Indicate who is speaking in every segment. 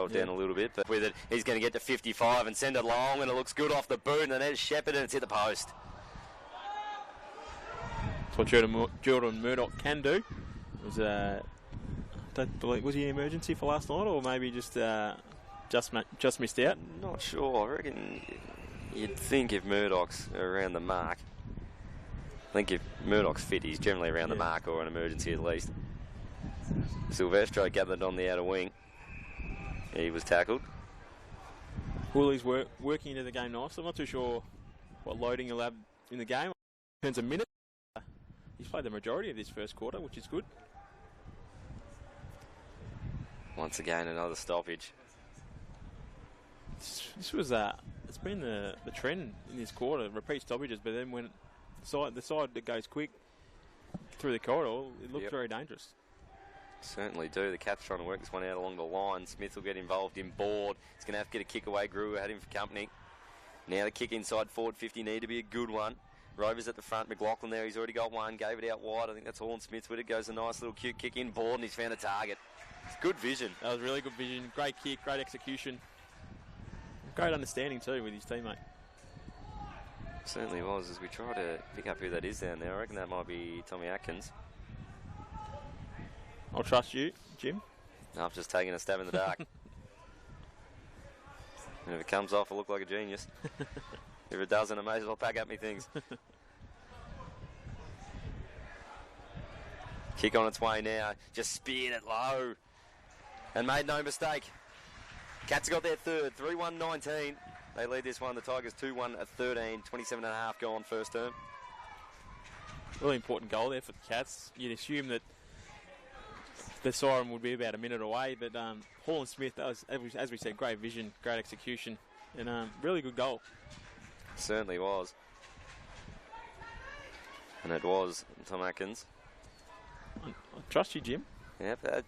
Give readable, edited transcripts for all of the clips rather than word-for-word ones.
Speaker 1: down a little bit, but with it, he's going to get to 55 and send it long, and it looks good off the boot, and then there's Shepherd, and it's hit the post.
Speaker 2: That's what Jordan Murdoch can do. It was, don't believe, was he an emergency for last night, or maybe just missed out?
Speaker 1: Not sure. I reckon you'd think if Murdoch's around the mark, I think if Murdoch's fit, he's generally around the mark or an emergency at least. Silvestro gathered on the outer wing. He was tackled.
Speaker 2: Wooley's working into the game nice. I'm not too sure what loading he'll have in the game. Turns a minute. He's played the majority of this first quarter, which is good.
Speaker 1: Once again, another stoppage.
Speaker 2: This was it's been the trend in this quarter, repeat stoppages, but then when the side that goes quick through the corridor, it looks very dangerous.
Speaker 1: Certainly do. The Cats trying to work this one out along the line. Smith will get involved in board. He's going to have to get a kick away. Greer had him for company. Now the kick inside forward 50 need to be a good one. Rovers at the front. McLaughlin there. He's already got one. Gave it out wide. I think that's Horn Smith with it. Goes a nice little cute kick in board, and he's found a target. It's good vision.
Speaker 2: That was really good vision. Great kick. Great execution. Great understanding too with his teammate.
Speaker 1: Certainly was. As we try to pick up who that is down there, I reckon that might be Tommy Atkins.
Speaker 2: I'll trust you, Jim.
Speaker 1: I've just taken a stab in the dark. And if it comes off, I'll look like a genius. If it doesn't, I may as well pack up me things. Kick on its way now. Just speared it low. And made no mistake. Cats got their third. 3-1-19. They lead this one. The Tigers 2-1-13. 27.5 gone first term.
Speaker 2: Really important goal there for the Cats. You'd assume that the siren would be about a minute away, but Hall and Smith, that was, as we said, great vision, great execution, and really good goal.
Speaker 1: Certainly was. And it was Tom Atkins.
Speaker 2: I trust you, Jim.
Speaker 1: Yep.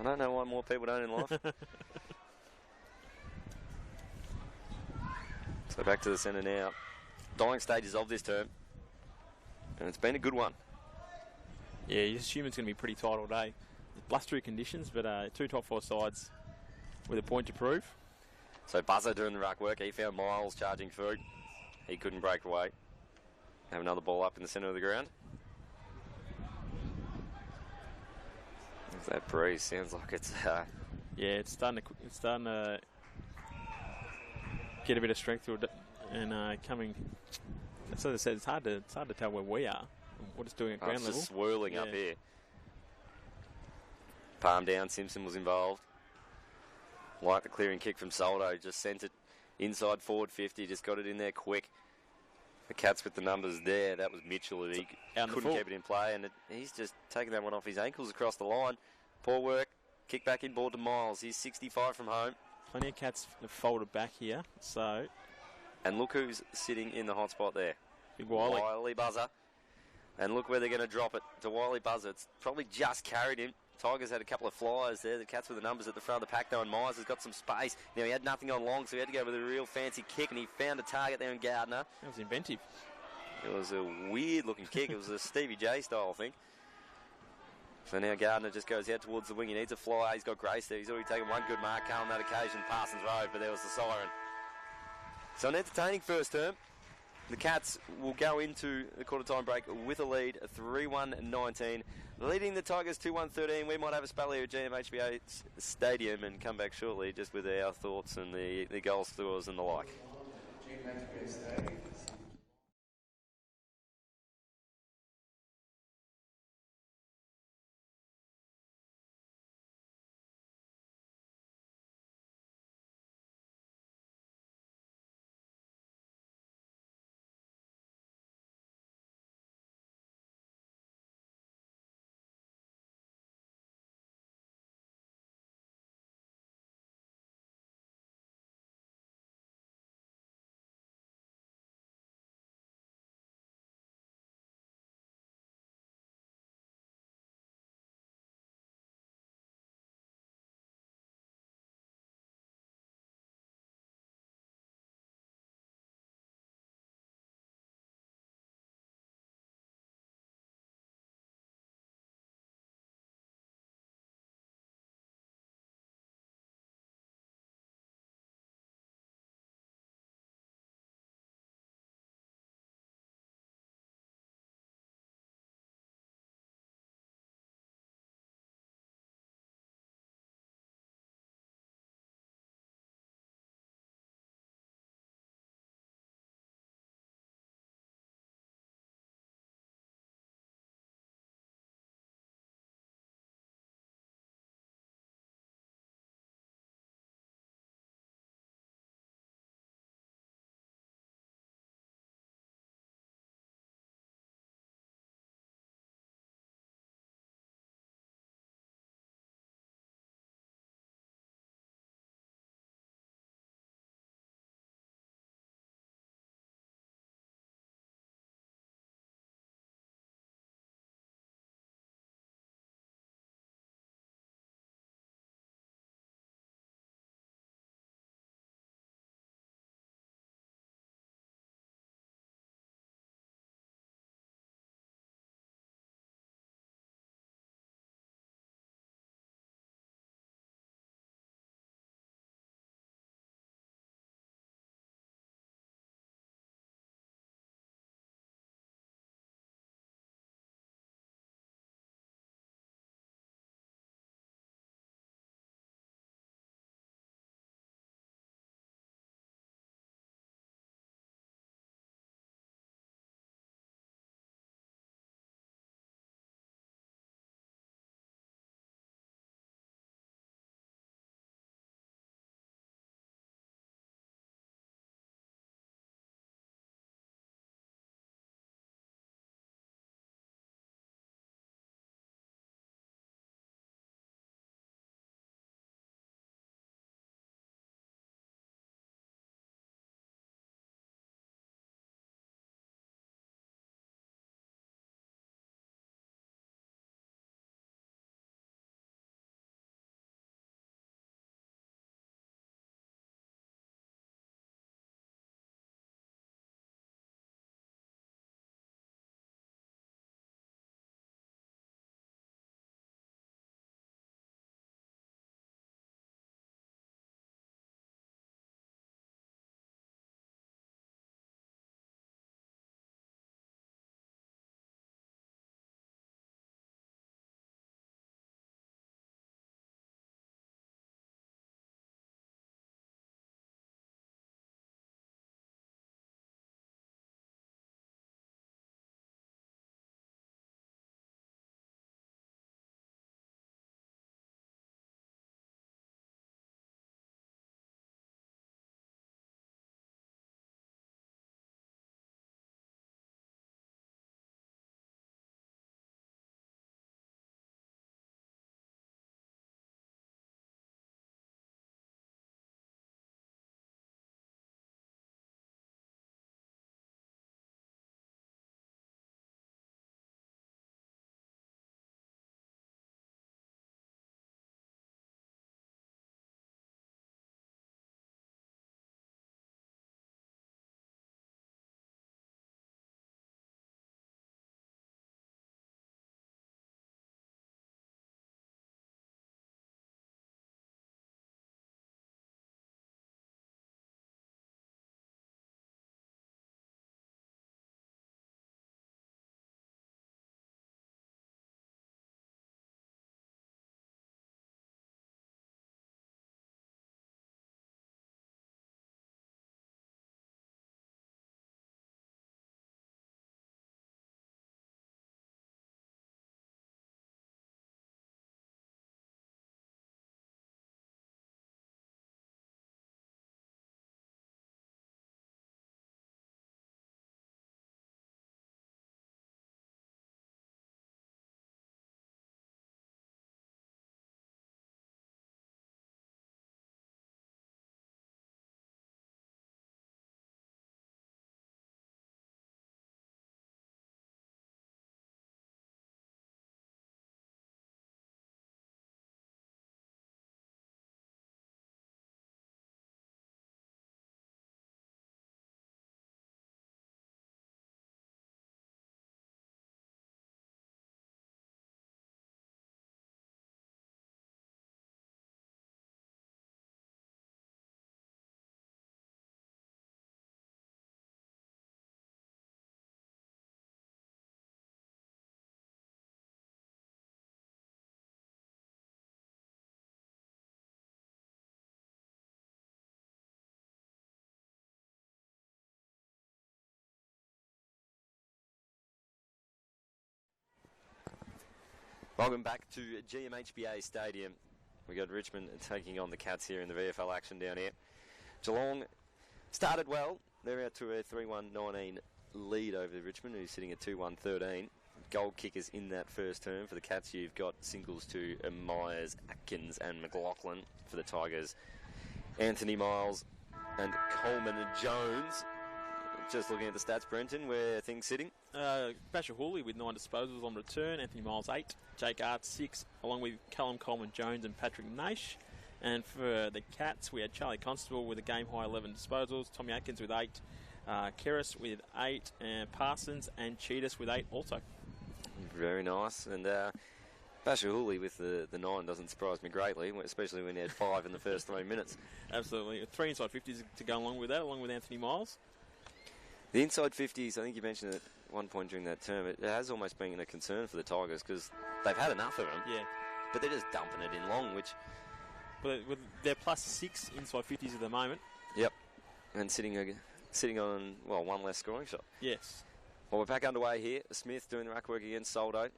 Speaker 1: I don't know why more people don't in life. So back to the centre now. Dying stages of this term. And it's been a good one.
Speaker 2: Yeah, you assume it's going to be pretty tight all day. Blustery conditions, but two top four sides with a point to prove.
Speaker 1: So Buzzer doing the ruck work. He found Miles charging through. He couldn't break away. Have another ball up in the centre of the ground. That breeze sounds like it's
Speaker 2: yeah, it's starting to get a bit of strength to it, and coming. As I said, it's hard to tell where we are, what it's doing at ground level.
Speaker 1: It's just swirling up here. Palm down. Simpson was involved. Like the clearing kick from Soldo, just sent it inside forward 50. Just got it in there quick. The Cats with the numbers there. That was Mitchell. He couldn't keep it in play, and he's just taken that one off his ankles across the line. Poor work. Kick back in board to Miles. He's 65 from home.
Speaker 2: Plenty of Cats have folded back here. So,
Speaker 1: and look who's sitting in the hot spot there.
Speaker 2: Big Wiley.
Speaker 1: Wiley Buzzer. And look where they're going to drop it to Wiley Buzzer. It's probably just carried him. Tigers had a couple of flyers there. The Cats with the numbers at the front of the pack, though, and Myers has got some space. Now, he had nothing on long, so he had to go with a real fancy kick, and he found a target there in Gardner.
Speaker 2: That was inventive.
Speaker 1: It was a weird-looking kick. It was a Stevie J style, I think. So now Gardner just goes out towards the wing. He needs a fly. He's got Grace there. He's already taken one good mark on that occasion, Parsons Road, but there was the siren. So an entertaining first term. The Cats will go into the quarter-time break with a lead, 3-1-19. Leading the Tigers 2-1-13. We might have a spell here at GMHBA Stadium and come back shortly just with our thoughts and the goal scores and the like. Welcome back to GMHBA Stadium. We got Richmond taking on the Cats here in the VFL action down here. Geelong started well. They're out to a 3-1-19 lead over Richmond, who's sitting at 2-1-13. Goal kickers in that first term. For the Cats, you've got singles to Myers, Atkins and McLaughlin. For the Tigers, Anthony Miles and Coleman and Jones. Just looking at the stats, Brenton, where are things sitting?
Speaker 2: Basher Hooley with 9 disposals on return, Anthony Miles 8, Jake Art 6, along with Callum Coleman Jones and Patrick Naish. And for the Cats, we had Charlie Constable with a game-high 11 disposals, Tommy Atkins with 8, Keris with 8, and Parsons and Cheetahs with 8 also.
Speaker 1: Very nice. And Basher Hooley with the 9 doesn't surprise me greatly, especially when he had 5 in the first 3 minutes.
Speaker 2: Absolutely. 3 inside 50s to go along with that, along with Anthony Miles.
Speaker 1: The inside 50s, I think you mentioned at one point during that term, it has almost been a concern for the Tigers because they've had enough of them.
Speaker 2: Yeah.
Speaker 1: But they're just dumping it in long, which...
Speaker 2: But they're +6 inside 50s at the moment.
Speaker 1: Yep. And sitting on, well, one less scoring shot.
Speaker 2: Yes.
Speaker 1: Well, we're back underway here. Smith doing the ruck work against Soldo.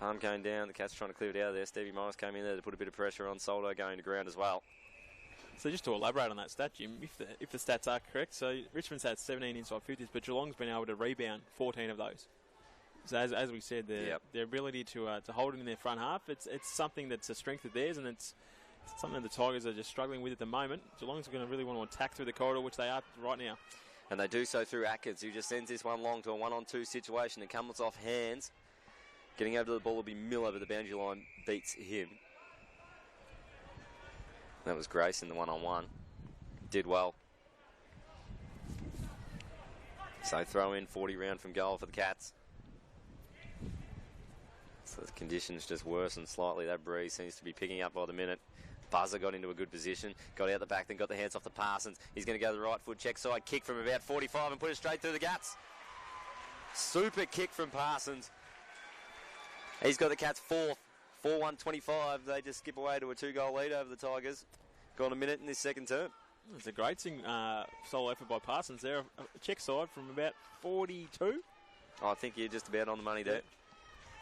Speaker 1: Palm came down. The Cats trying to clear it out of there. Stevie Morris came in there to put a bit of pressure on Soldo going to ground as well.
Speaker 2: So just to elaborate on that stat, Jim, if the stats are correct, so Richmond's had 17 inside 50s, but Geelong's been able to rebound 14 of those. So as we said, their ability to hold it in their front half, it's something that's a strength of theirs, and it's something the Tigers are just struggling with at the moment. Geelong's going to really want to attack through the corridor, which they are right now.
Speaker 1: And they do so through Atkins, who just sends this one long to a 1-on-2 situation. It comes off hands. Getting over to the ball will be Miller, but the boundary line beats him. That was Grace in the 1-on-1. Did well. So throw in 40 round from goal for the Cats. So the conditions just worsen slightly. That breeze seems to be picking up by the minute. Buzzer got into a good position, got out the back, then got the hands off the Parsons. He's going to go to the right foot, check side, kick from about 45 and put it straight through the guts. Super kick from Parsons. He's got the Cats fourth. 4-1-25. They just skip away to a 2-goal lead over the Tigers. Gone a minute in this second term.
Speaker 2: It's a great solo effort by Parsons there. A check side from about 42.
Speaker 1: I think you're just about on the money there.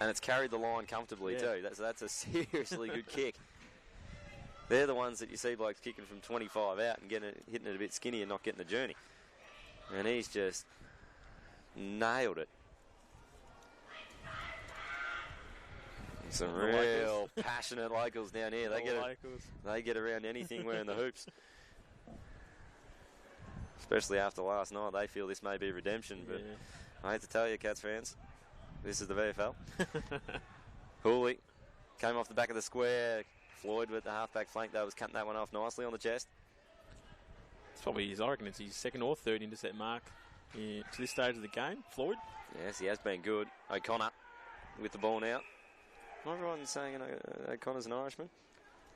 Speaker 1: And it's carried the line comfortably too. That's a seriously good kick. They're the ones that you see blokes kicking from 25 out and hitting it a bit skinny and not getting the journey. And he's just nailed it. Some real passionate locals down here. They get around anything wearing the hoops. Especially after last night, they feel this may be redemption. But I hate to tell you, Cats fans, this is the VFL. Hooley came off the back of the square. Floyd with the half-back flank, though, was cutting that one off nicely on the chest.
Speaker 2: It's probably I reckon it's his second or third intercept mark to this stage of the game, Floyd.
Speaker 1: Yes, he has been good. O'Connor with the ball now. Am I right in saying O'Connor's an Irishman?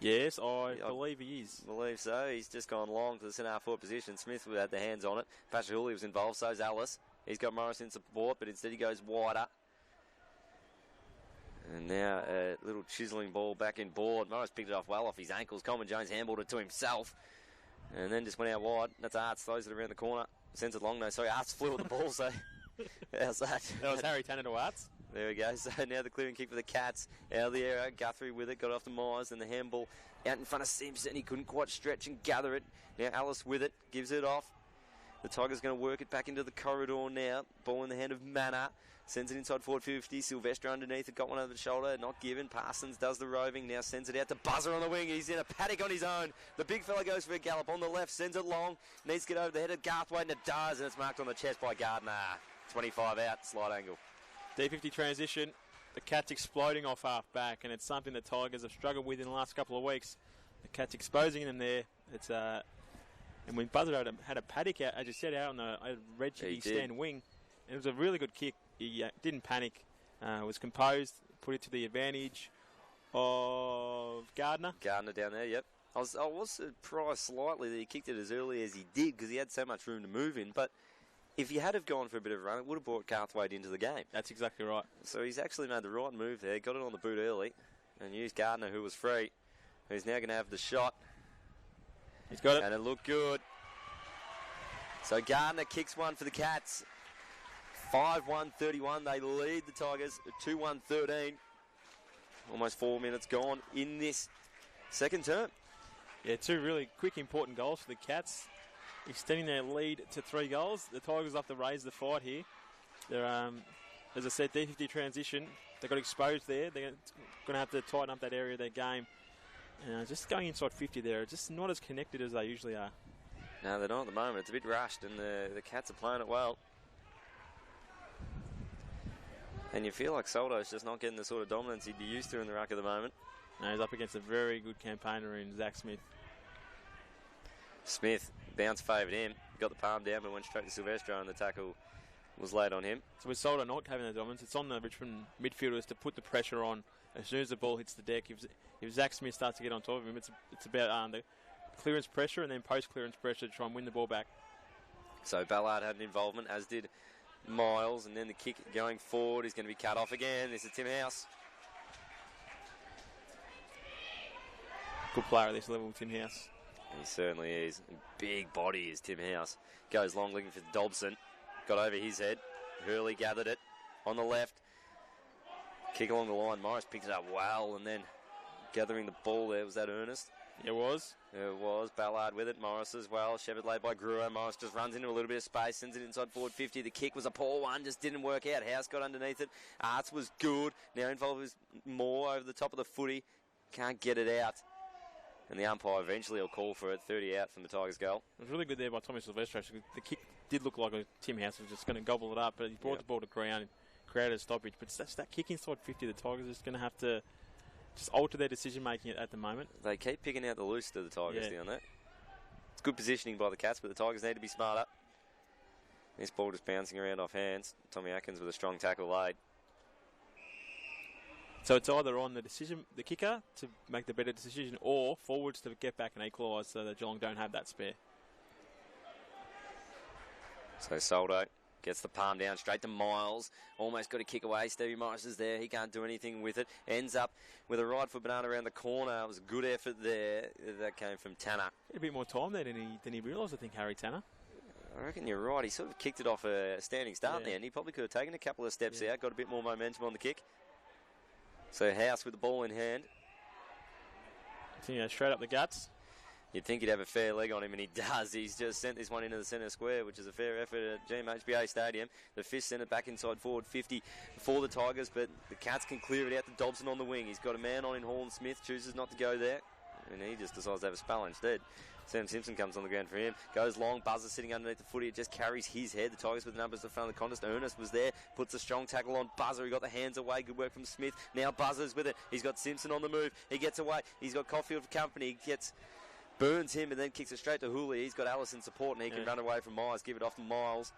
Speaker 2: Yes, I believe he is.
Speaker 1: Believe so. He's just gone long to the centre-half forward position. Smith had the hands on it. Patrick Hooley was involved, so's Alice. He's got Morris in support, but instead he goes wider. And now a little chiselling ball back in board. Morris picked it off well off his ankles. Coleman Jones handballed it to himself. And then just went out wide. That's Arts, throws it around the corner. Sends it long, though. Sorry, Arts flew at the ball, so how's that?
Speaker 2: That was Harry Tanner to Arts.
Speaker 1: There we go. So now the clearing kick for the Cats. Out of the air, Guthrie with it. Got it off to Myers. And the handball out in front of Simpson. He couldn't quite stretch and gather it. Now Alice with it. Gives it off. The Tigers going to work it back into the corridor now. Ball in the hand of Manor. Sends it inside forward 50. Sylvester underneath it. Got one over the shoulder. Not given. Parsons does the roving. Now sends it out to Buzzer on the wing. He's in a paddock on his own. The big fella goes for a gallop on the left. Sends it long. Needs to get over the head of Garthwaite. And it does. And it's marked on the chest by Gardner. 25 out. Slight angle. D50
Speaker 2: transition. The Cats exploding off half back. And it's something the Tigers have struggled with in the last couple of weeks. The Cats exposing them there. It's and when Buzzer had a paddock out, as you said, out on the red stand wing, it was a really good kick. He didn't panic, was composed, put it to the advantage of Gardner.
Speaker 1: Gardner down there, yep. I was surprised slightly that he kicked it as early as he did because he had so much room to move in. But if he had have gone for a bit of a run, it would have brought Garthwaite into the game.
Speaker 2: That's exactly right.
Speaker 1: So he's actually made the right move there, got it on the boot early, and used Gardner, who was free, who's now going to have the shot.
Speaker 2: He's got it.
Speaker 1: And it looked good. So Gardner kicks one for the Cats. 5-1-31. They lead the Tigers 2-1-13. Almost 4 minutes gone in this second term.
Speaker 2: Yeah, 2 really quick, important goals for the Cats, extending their lead to 3 goals. The Tigers have to raise the fight here. They're, as I said, D50 transition. They got exposed there. They're going to have to tighten up that area of their game. Just going inside 50 there, just not as connected as they usually are.
Speaker 1: No, they're not at the moment. It's a bit rushed, and the Cats are playing it well. And you feel like Soldo's just not getting the sort of dominance he'd be used to in the ruck at the moment.
Speaker 2: No, he's up against a very good campaigner in Zach Smith.
Speaker 1: Smith, bounce favoured him, got the palm down, but went straight to Silvestro, and the tackle was laid on him.
Speaker 2: So with Soldo not having the dominance, it's on the Richmond midfielders to put the pressure on as soon as the ball hits the deck. If Zach Smith starts to get on top of him, it's about the clearance pressure and then post-clearance pressure to try and win the ball back.
Speaker 1: So Ballard had an involvement, as did Miles, and then the kick going forward is going to be cut off again. This is Tim House.
Speaker 2: Good player at this level, Tim House.
Speaker 1: He certainly is. Big body is Tim House. Goes long looking for Dobson. Got over his head. Hurley gathered it on the left. Kick along the line. Morris picked it up well, and then gathering the ball there. Was that Ernest?
Speaker 2: It was.
Speaker 1: It was. Ballard with it. Morris as well. Shepherd laid by Gruo. Morris just runs into a little bit of space. Sends it inside forward 50. The kick was a poor one. Just didn't work out. House got underneath it. Arts was good. Now involved is more over the top of the footy. Can't get it out. And the umpire eventually will call for it. 30 out from the Tigers' goal.
Speaker 2: It was really good there by Tommy Silvestro. The kick did look like Tim House was just going to gobble it up, but he brought the ball to ground and created a stoppage. But that's that kick inside 50. The Tigers are just going to have to just alter their decision-making at the moment.
Speaker 1: They keep picking out the loose to the Tigers down there. It's good positioning by the Cats, but the Tigers need to be smarter. This ball just bouncing around off hands. Tommy Atkins with a strong tackle laid.
Speaker 2: So it's either on the kicker to make the better decision, or forwards to get back and equalise so that Geelong don't have that spare.
Speaker 1: So Soldo gets the palm down straight to Miles. Almost got a kick away. Stevie Morris is there. He can't do anything with it. Ends up with a right foot banana around the corner. It was a good effort there. That came from Tanner.
Speaker 2: Had a bit more time there than he realised, I think, Harry Tanner.
Speaker 1: I reckon you're right. He sort of kicked it off a standing start there, and he probably could have taken a couple of steps out, got a bit more momentum on the kick. So House with the ball in hand.
Speaker 2: Straight up the guts.
Speaker 1: You'd think he'd have a fair leg on him, and he does. He's just sent this one into the centre square, which is a fair effort at GMHBA Stadium. The fist sent it back inside forward 50 for the Tigers, but the Cats can clear it out to Dobson on the wing. He's got a man on in Hall and Smith, chooses not to go there, and he just decides to have a spell instead. Sam Simpson comes on the ground for him. Goes long. Buzzer sitting underneath the footy. It just carries his head. The Tigers with the numbers at the front of the contest. Ernest was there. Puts a strong tackle on Buzzer. He got the hands away. Good work from Smith. Now Buzzer's with it. He's got Simpson on the move. He gets away. He's got Caulfield for company. He burns him and then kicks it straight to Hooley. He's got Allison support and he can run away from Myers. Give it off to Miles.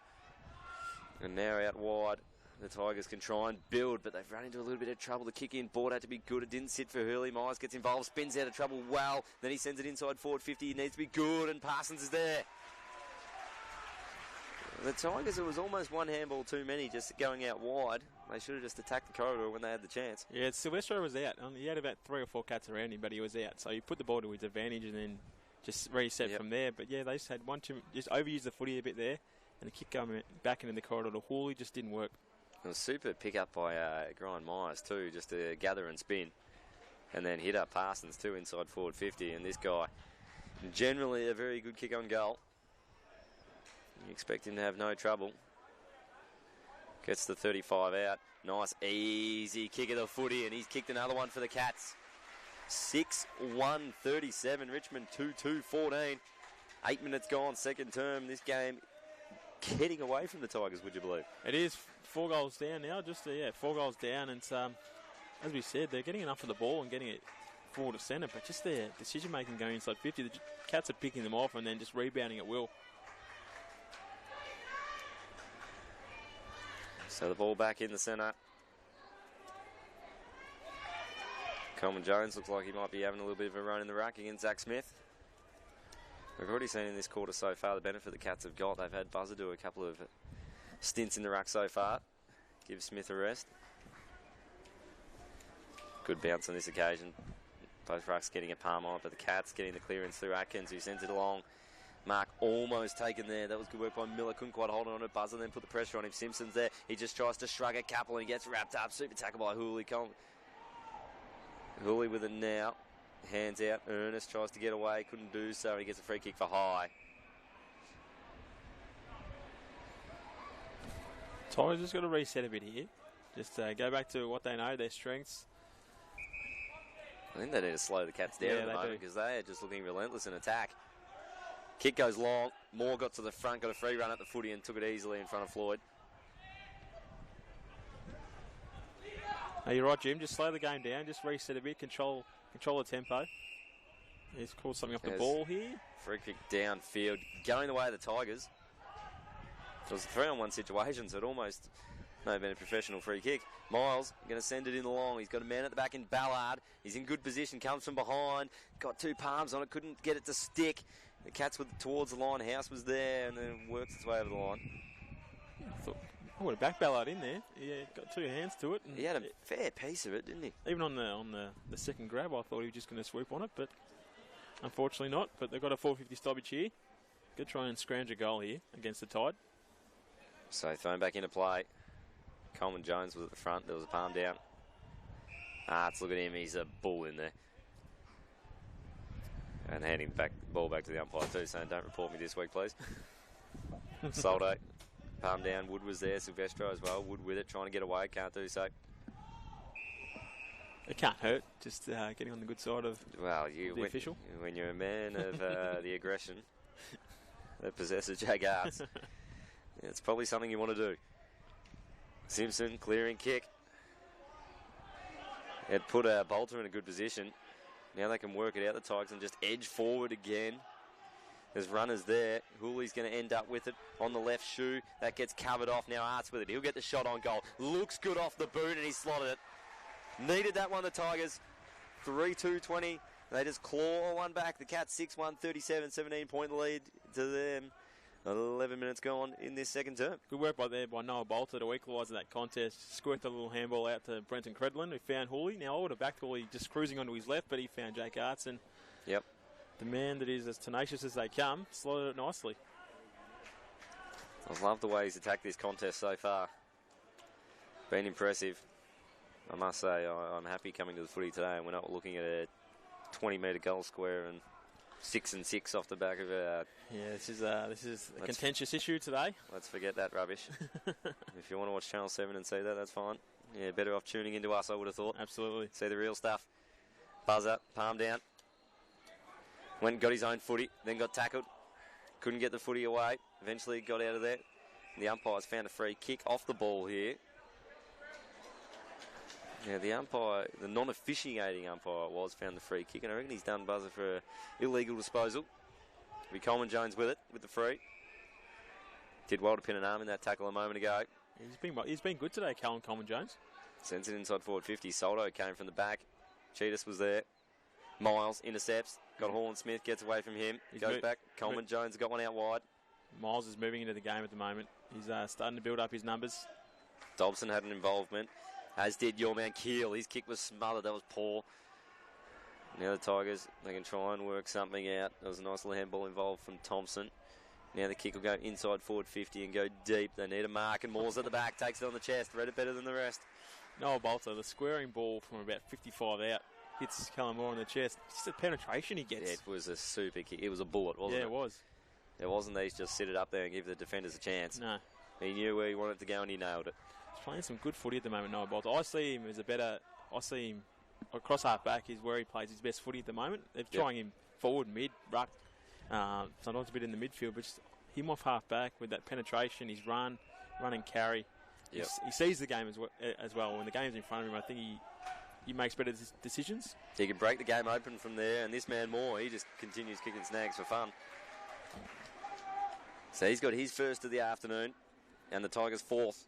Speaker 1: And now out wide. The Tigers can try and build, but they've run into a little bit of trouble. The kick in, board had to be good. It didn't sit for Hurley. Myers gets involved, spins out of trouble well. Then he sends it inside forward 50. He needs to be good, and Parsons is there. The Tigers, it was almost one handball too many just going out wide. They should have just attacked the corridor when they had the chance.
Speaker 2: Yeah, Silvestro was out. He had about 3 or 4 Cats around him, but he was out. So he put the ball to his advantage and then just reset from there. But yeah, they just had just overused the footy a bit there, and the kick going back into the corridor to Hawley just didn't work.
Speaker 1: It was super pick up by Grind Myers too, just to gather and spin. And then hit up Parsons too inside forward 50. And this guy, generally a very good kick on goal. You expect him to have no trouble. Gets the 35 out. Nice, easy kick of the footy, and he's kicked another one for the Cats. 6-1-37, Richmond 2-2-14. 8 minutes gone, second term. This game getting away from the Tigers, would you believe?
Speaker 2: It is 4 goals down now, 4 goals down. And as we said, they're getting enough of the ball and getting it forward of centre, but just their decision-making going inside 50, the Cats are picking them off and then just rebounding at will.
Speaker 1: So the ball back in the centre. Coleman Jones looks like he might be having a little bit of a run in the ruck against Zach Smith. We've already seen in this quarter so far the benefit the Cats have got. They've had Buzzer do a couple of stints in the ruck so far. Give Smith a rest. Good bounce on this occasion. Both rucks getting a palm on it, but the Cats getting the clearance through Atkins, who sends it along. Mark almost taken there. That was good work by Miller. Couldn't quite hold on to Buzzer, then put the pressure on him. Simpson's there. He just tries to shrug a couple and he gets wrapped up. Super tackle by Hooley. Hooley with it now. Hands out. Ernest tries to get away. Couldn't do so. He gets a free kick for high.
Speaker 2: Tigers just got to reset a bit here. Just go back to what they know, their strengths.
Speaker 1: I think they need to slow the Cats down at the moment because they are just looking relentless in attack. Kick goes long. Moore got to the front, got a free run at the footy and took it easily in front of Floyd.
Speaker 2: No, you're right, Jim. Just slow the game down. Just reset a bit. Control the tempo. He's called something off the ball here.
Speaker 1: Free kick downfield. Going the way of the Tigers. It was a 3-on-1 situation, so it almost may have been a professional free kick. Miles going to send it in long. He's got a man at the back in Ballard. He's in good position. Comes from behind. Got two palms on it. Couldn't get it to stick. The Cats were towards the line. House was there and then works its way over the line.
Speaker 2: I would have backed Ballard in there. He got two hands to it. And
Speaker 1: he had a fair piece of it, didn't he?
Speaker 2: Even on the second grab, I thought he was just going to swoop on it, but unfortunately not. But they've got a 450 stoppage here. Good try and scrounge a goal here against the Tide.
Speaker 1: So thrown back into play. Coleman Jones was at the front. There was a palm down. Let's look at him. He's a bull in there. And handing the ball back to the umpire too, saying, don't report me this week, please. Soldo. Palm down. Wood was there. Silvestro as well. Wood with it, trying to get away. Can't do so.
Speaker 2: It can't hurt. Just getting on the good side of the official.
Speaker 1: When you're a man of the aggression that possesses Jaguars, it's probably something you want to do. Simpson clearing kick. It put Bolter in a good position. Now they can work it out, the Tigers, and just edge forward again. There's runners there. Hooley's going to end up with it on the left shoe. That gets covered off. Now Arts with it. He'll get the shot on goal. Looks good off the boot, and he slotted it. Needed that one, the Tigers. 3-2-20. They just claw one back. The Cats 6-1, 37, 17-point lead to them. 11 minutes gone in this second term.
Speaker 2: Good work by Noah Bolter to equalise that contest. Squirt the little handball out to Brenton Credlin, who found Hooley. Now I would have backed Hooley just cruising onto his left, but he found Jake Arts, and the man that is as tenacious as they come slotted it nicely.
Speaker 1: I've loved the way he's attacked this contest so far. Been impressive. I must say, I'm happy coming to the footy today, and we're not looking at a 20-metre goal square and 6 and 6 off the back of a...
Speaker 2: this is a contentious issue today.
Speaker 1: Let's forget that rubbish. If you want to watch Channel 7 and see that, that's fine. Yeah, better off tuning into us, I would have thought.
Speaker 2: Absolutely.
Speaker 1: See the real stuff. Buzzer, palm down. Went and got his own footy, then got tackled. Couldn't get the footy away. Eventually got out of there. The umpires found a free kick off the ball here. Yeah, the umpire, the non-officiating umpire found the free kick, and I reckon he's done buzzer for illegal disposal. Be Coleman Jones with it, with the free. Did well to pin an arm in that tackle a moment ago.
Speaker 2: He's been good today, Coleman Jones.
Speaker 1: Sends it inside forward 50. Soldo came from the back. Cheetahs was there. Miles intercepts. Got Hall Smith, gets away from him. Goes back. Coleman Jones got one out wide.
Speaker 2: Miles is moving into the game at the moment. He's starting to build up his numbers.
Speaker 1: Dobson had an involvement, as did your man Keel. His kick was smothered. That was poor. Now the Tigers, they can try and work something out. There was a nice little handball involved from Thompson. Now the kick will go inside forward 50 and go deep. They need a mark, and Moore's at the back. Takes it on the chest. Read it better than the rest.
Speaker 2: Noah Bolter, the squaring ball from about 55 out, hits Callum Moore on the chest. Just the penetration he gets.
Speaker 1: Yeah, it was a super kick. It was a bullet, wasn't it?
Speaker 2: Yeah, it was.
Speaker 1: It wasn't these just sit it up there and give the defenders a chance.
Speaker 2: No.
Speaker 1: He knew where he wanted to go and he nailed it.
Speaker 2: He's playing some good footy at the moment, Noah Bolter. I see him across half back is where he plays his best footy at the moment. They're trying him forward, mid, ruck, sometimes a bit in the midfield, but just him off half back with that penetration, his run and carry.
Speaker 1: Yep.
Speaker 2: He sees the game as well. When the game's in front of him, I think he makes better decisions.
Speaker 1: He can break the game open from there, and this man Moore, he just continues kicking snags for fun. So he's got his first of the afternoon, and the Tigers fourth.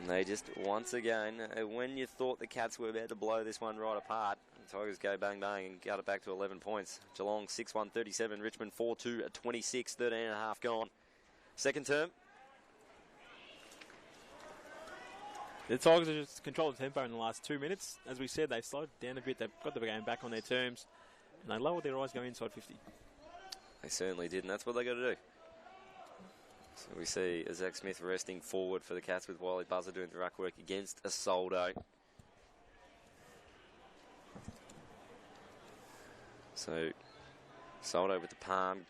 Speaker 1: And they just, once again, when you thought the Cats were about to blow this one right apart, the Tigers go bang bang and got it back to 11 points. Geelong 6-1, 37, Richmond 4-2 at 26, 13 and a half gone. Second term.
Speaker 2: The Tigers have just controlled the tempo in the last 2 minutes. As we said, they've slowed down a bit. They've got the game back on their terms, and they lowered their eyes going inside 50.
Speaker 1: They certainly did, and that's what they got to do. So we see Zach Smith resting forward for the Cats with Wiley Buzzer doing the ruck work against Isoldo. So Soldo with the palm.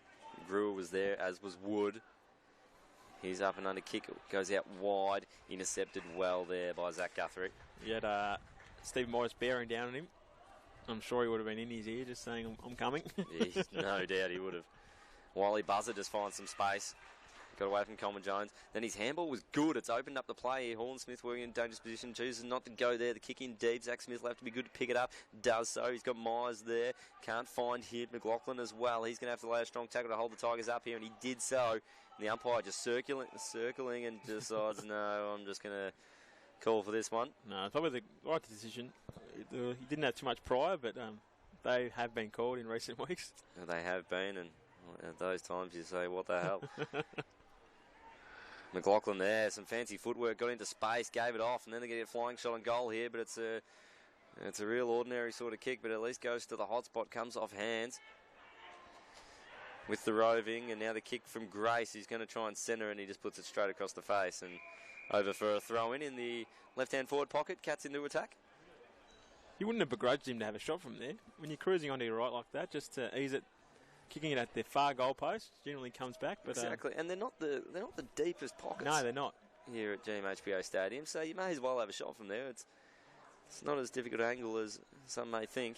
Speaker 1: Brewer was there, as was Wood. He's up and under kick. Goes out wide. Intercepted well there by Zach Guthrie.
Speaker 2: He had Steve Morris bearing down on him. I'm sure he would have been in his ear just saying, I'm coming.
Speaker 1: No doubt he would have. Wiley Buzzer just finds some space. Got away from Coleman Jones. Then his handball was good. It's opened up the play here. Horn Smith working in dangerous position. Chooses not to go there. The kick in deep. Zach Smith will have to be good to pick it up. Does so. He's got Myers there. Can't find him. McLaughlin as well. He's going to have to lay a strong tackle to hold the Tigers up here, and he did so. And the umpire just circling and decides, no, I'm just going to call for this one.
Speaker 2: No, probably the right decision. He didn't have too much prior, but they have been called in recent weeks.
Speaker 1: They have been, and at those times you say, what the hell? McLaughlin there, some fancy footwork, got into space, gave it off, and then they get a flying shot on goal here, but it's a real ordinary sort of kick, but at least goes to the hot spot, comes off hands with the roving, and now the kick from Grace. He's going to try and centre, and he just puts it straight across the face, and over for a throw-in the left-hand forward pocket. Cats into attack.
Speaker 2: You wouldn't have begrudged him to have a shot from there. When you're cruising onto your right like that, just to ease it, kicking it at their far goal post, generally comes back. But
Speaker 1: exactly, and they're not the deepest pockets.
Speaker 2: No, they're not.
Speaker 1: Here at GMHBA Stadium, so you may as well have a shot from there. It's not as difficult an angle as some may think.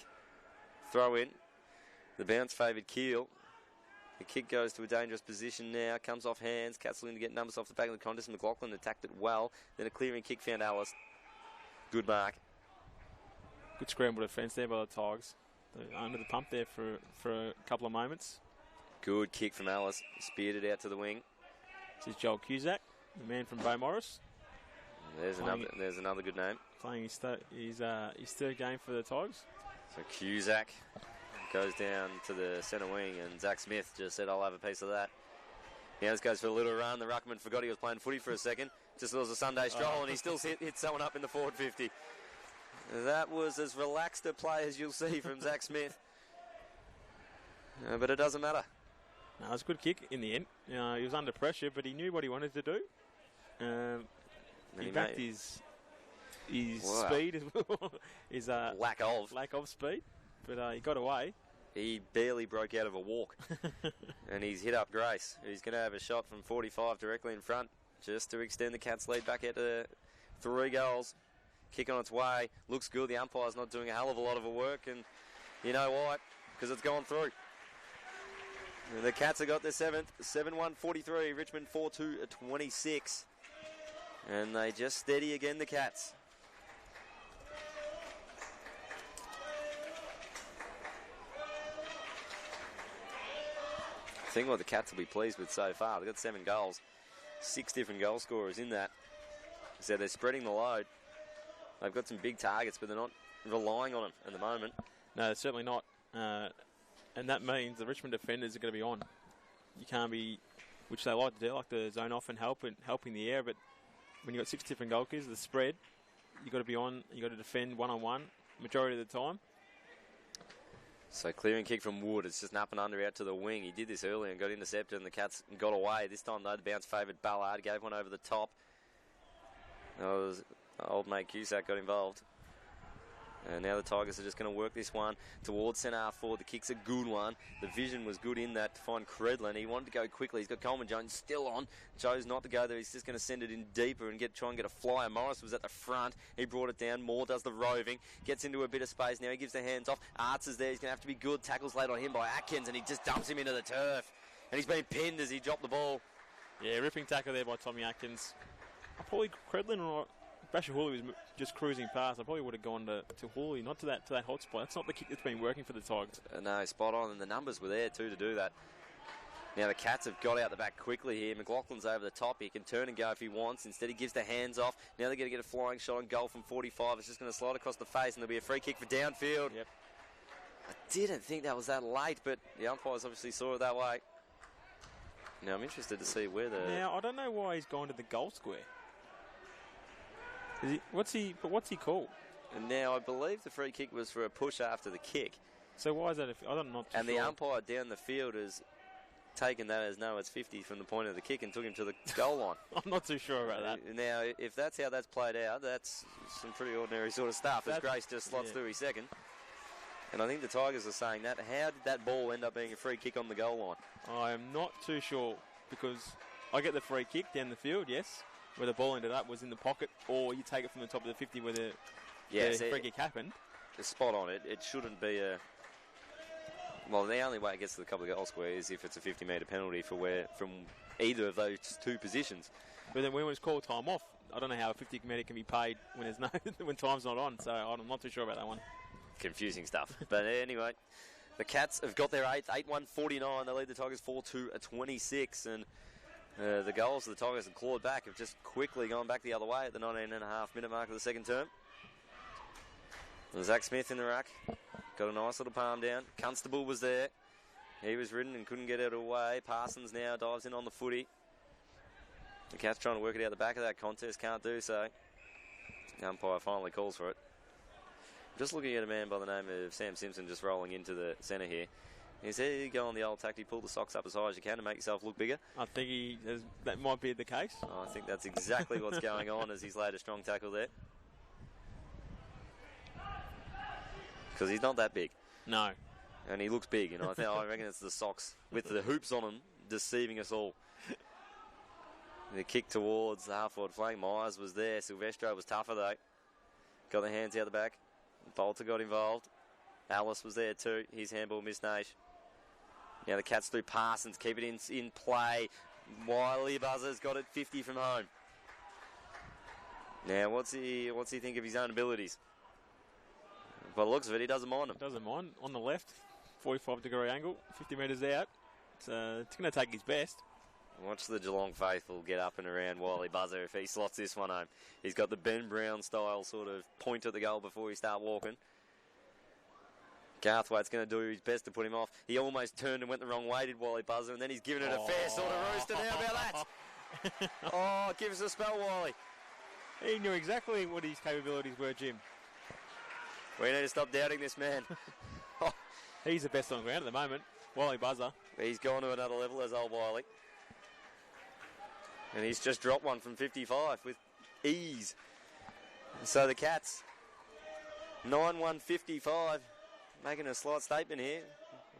Speaker 1: Throw in. The bounce favoured Keel. The kick goes to a dangerous position now. Comes off hands. Cats looking to get numbers off the back of the contest. McLaughlin attacked it well. Then a clearing kick found Alice. Good mark.
Speaker 2: Good scramble defence there by the Tigers. They're under the pump there for a couple of moments.
Speaker 1: Good kick from Alice. Speared it out to the wing.
Speaker 2: This is Joel Cusack, the man from Beau Morris.
Speaker 1: There's another good name.
Speaker 2: Playing his third game for the Tigers.
Speaker 1: So Cusack goes down to the centre wing, and Zach Smith just said, I'll have a piece of that. Now this goes for a little run. The ruckman forgot he was playing footy for a second. Just thought it was a Sunday stroll, and he still hit someone up in the forward 50. That was as relaxed a play as you'll see from Zach Smith. But it doesn't matter.
Speaker 2: No, it was a good kick in the end. He was under pressure, but he knew what he wanted to do. He backed his speed as well. His
Speaker 1: lack of
Speaker 2: speed. But he got away.
Speaker 1: He barely broke out of a walk. And he's hit up Grace. He's going to have a shot from 45 directly in front, just to extend the Cats' lead back out to 3 goals. Kick on its way. Looks good. The umpire's not doing a hell of a lot of work. And you know why? Because it's gone through. And the Cats have got their 7th. 7-1-43. Richmond 4-2-26. And they just steady again, the Cats. I think what the Cats will be pleased with so far. They've got 7 goals. 6 different goal scorers in that. So they're spreading the load. They've got some big targets, but they're not relying on them at the moment.
Speaker 2: No, certainly not. And that means the Richmond defenders are going to be on. You can't be, which they like to do, like to zone off and help in the air. But when you've got 6 different goalkeepers, the spread, you've got to be on. You've got to defend one-on-one majority of the time.
Speaker 1: So clearing kick from Wood. It's just an up and under out to the wing. He did this earlier and got intercepted, and the Cats got away. This time, though, the bounce favoured Ballard. Gave one over the top. Old mate Cusack got involved. And now the Tigers are just going to work this one towards centre half forward. The kick's a good one. The vision was good in that to find Credlin. He wanted to go quickly. He's got Coleman Jones still on. Chose not to go there. He's just going to send it in deeper and try and get a flyer. Morris was at the front. He brought it down. Moore does the roving. Gets into a bit of space. Now he gives the hands off. Arts is there. He's going to have to be good. Tackles laid on him by Atkins, and he just dumps him into the turf. And he's been pinned as he dropped the ball.
Speaker 2: Yeah, ripping tackle there by Tommy Atkins. Probably Credlin or Basher Hooley was just cruising past. I probably would have gone to Hooley, not to that hot spot. That's not the kick that's been working for the Tigers.
Speaker 1: No, spot on, and the numbers were there too to do that. Now the Cats have got out the back quickly here. McLaughlin's over the top. He can turn and go if he wants. Instead, he gives the hands off. Now they're going to get a flying shot on goal from 45. It's just going to slide across the face, and there'll be a free kick for downfield.
Speaker 2: Yep.
Speaker 1: I didn't think that was that late, but the umpires obviously saw it that way. Now I'm interested to see where the...
Speaker 2: Now, I don't know why he's gone to the goal square. What's he called?
Speaker 1: And now I believe the free kick was for a push after the kick.
Speaker 2: So why is that? I'm not too
Speaker 1: and
Speaker 2: sure.
Speaker 1: The umpire down the field has taken that as no, it's 50 from the point of the kick and took him to the goal line.
Speaker 2: I'm not too sure about that.
Speaker 1: Now, if that's how that's played out, that's some pretty ordinary sort of stuff. As Grace just slots through his second. And I think the Tigers are saying that. How did that ball end up being a free kick on the goal line?
Speaker 2: I am not too sure, because I get the free kick down the field, yes, where the ball ended up was in the pocket, or you take it from the top of the 50 where the free kick happened.
Speaker 1: It's spot on. It shouldn't be a... Well, the only way it gets to the couple of goal square is if it's a 50-metre penalty from either of those two positions.
Speaker 2: But then when it was called time off, I don't know how a 50-metre can be paid when there's no when time's not on, so I'm not too sure about that one.
Speaker 1: Confusing stuff. But anyway, the Cats have got their 8th, 8-1-49. They lead the Tigers 4-2-26, and the goals the Tigers have clawed back have just quickly gone back the other way at the 19.5-minute mark of the second term. Zach Smith in the ruck. Got a nice little palm down. Constable was there. He was ridden and couldn't get it away. Parsons now dives in on the footy. The Cats trying to work it out the back of that contest. Can't do so. The umpire finally calls for it. Just looking at a man by the name of Sam Simpson just rolling into the centre here. He said, you go on the old tactic, pull the socks up as high as you can to make yourself look bigger.
Speaker 2: I think that might be the case.
Speaker 1: I think that's exactly what's going on as he's laid a strong tackle there. Because he's not that big.
Speaker 2: No.
Speaker 1: And he looks big, and I reckon it's the socks with the hoops on them deceiving us all. The kick towards the half-forward flank. Myers was there. Silvestro was tougher, though. Got the hands out the back. Bolter got involved. Alice was there, too. His handball missed Nate. Now the Cats through Parsons. Keep it in play. Wiley Buzzer's got it 50 from home. Now, what's he think of his own abilities? By the looks of it, he doesn't mind them.
Speaker 2: Doesn't mind. On the left, 45-degree angle, 50 metres out. It's going to take his best.
Speaker 1: Watch the Geelong faithful get up and around Wiley Buzzer if he slots this one home. He's got the Ben Brown style sort of point at the goal before he start walking. Garthwaite's going to do his best to put him off. He almost turned and went the wrong way, did Wiley Buzzer, and then he's given it a fair sort of rooster. How about that? Oh, give us a spell, Wiley.
Speaker 2: He knew exactly what his capabilities were, Jim.
Speaker 1: We need to stop doubting this man.
Speaker 2: He's the best on the ground at the moment, Wiley Buzzer.
Speaker 1: He's gone to another level as old Wiley. And he's just dropped one from 55 with ease. So the Cats, 9-1-55, making a slight statement here.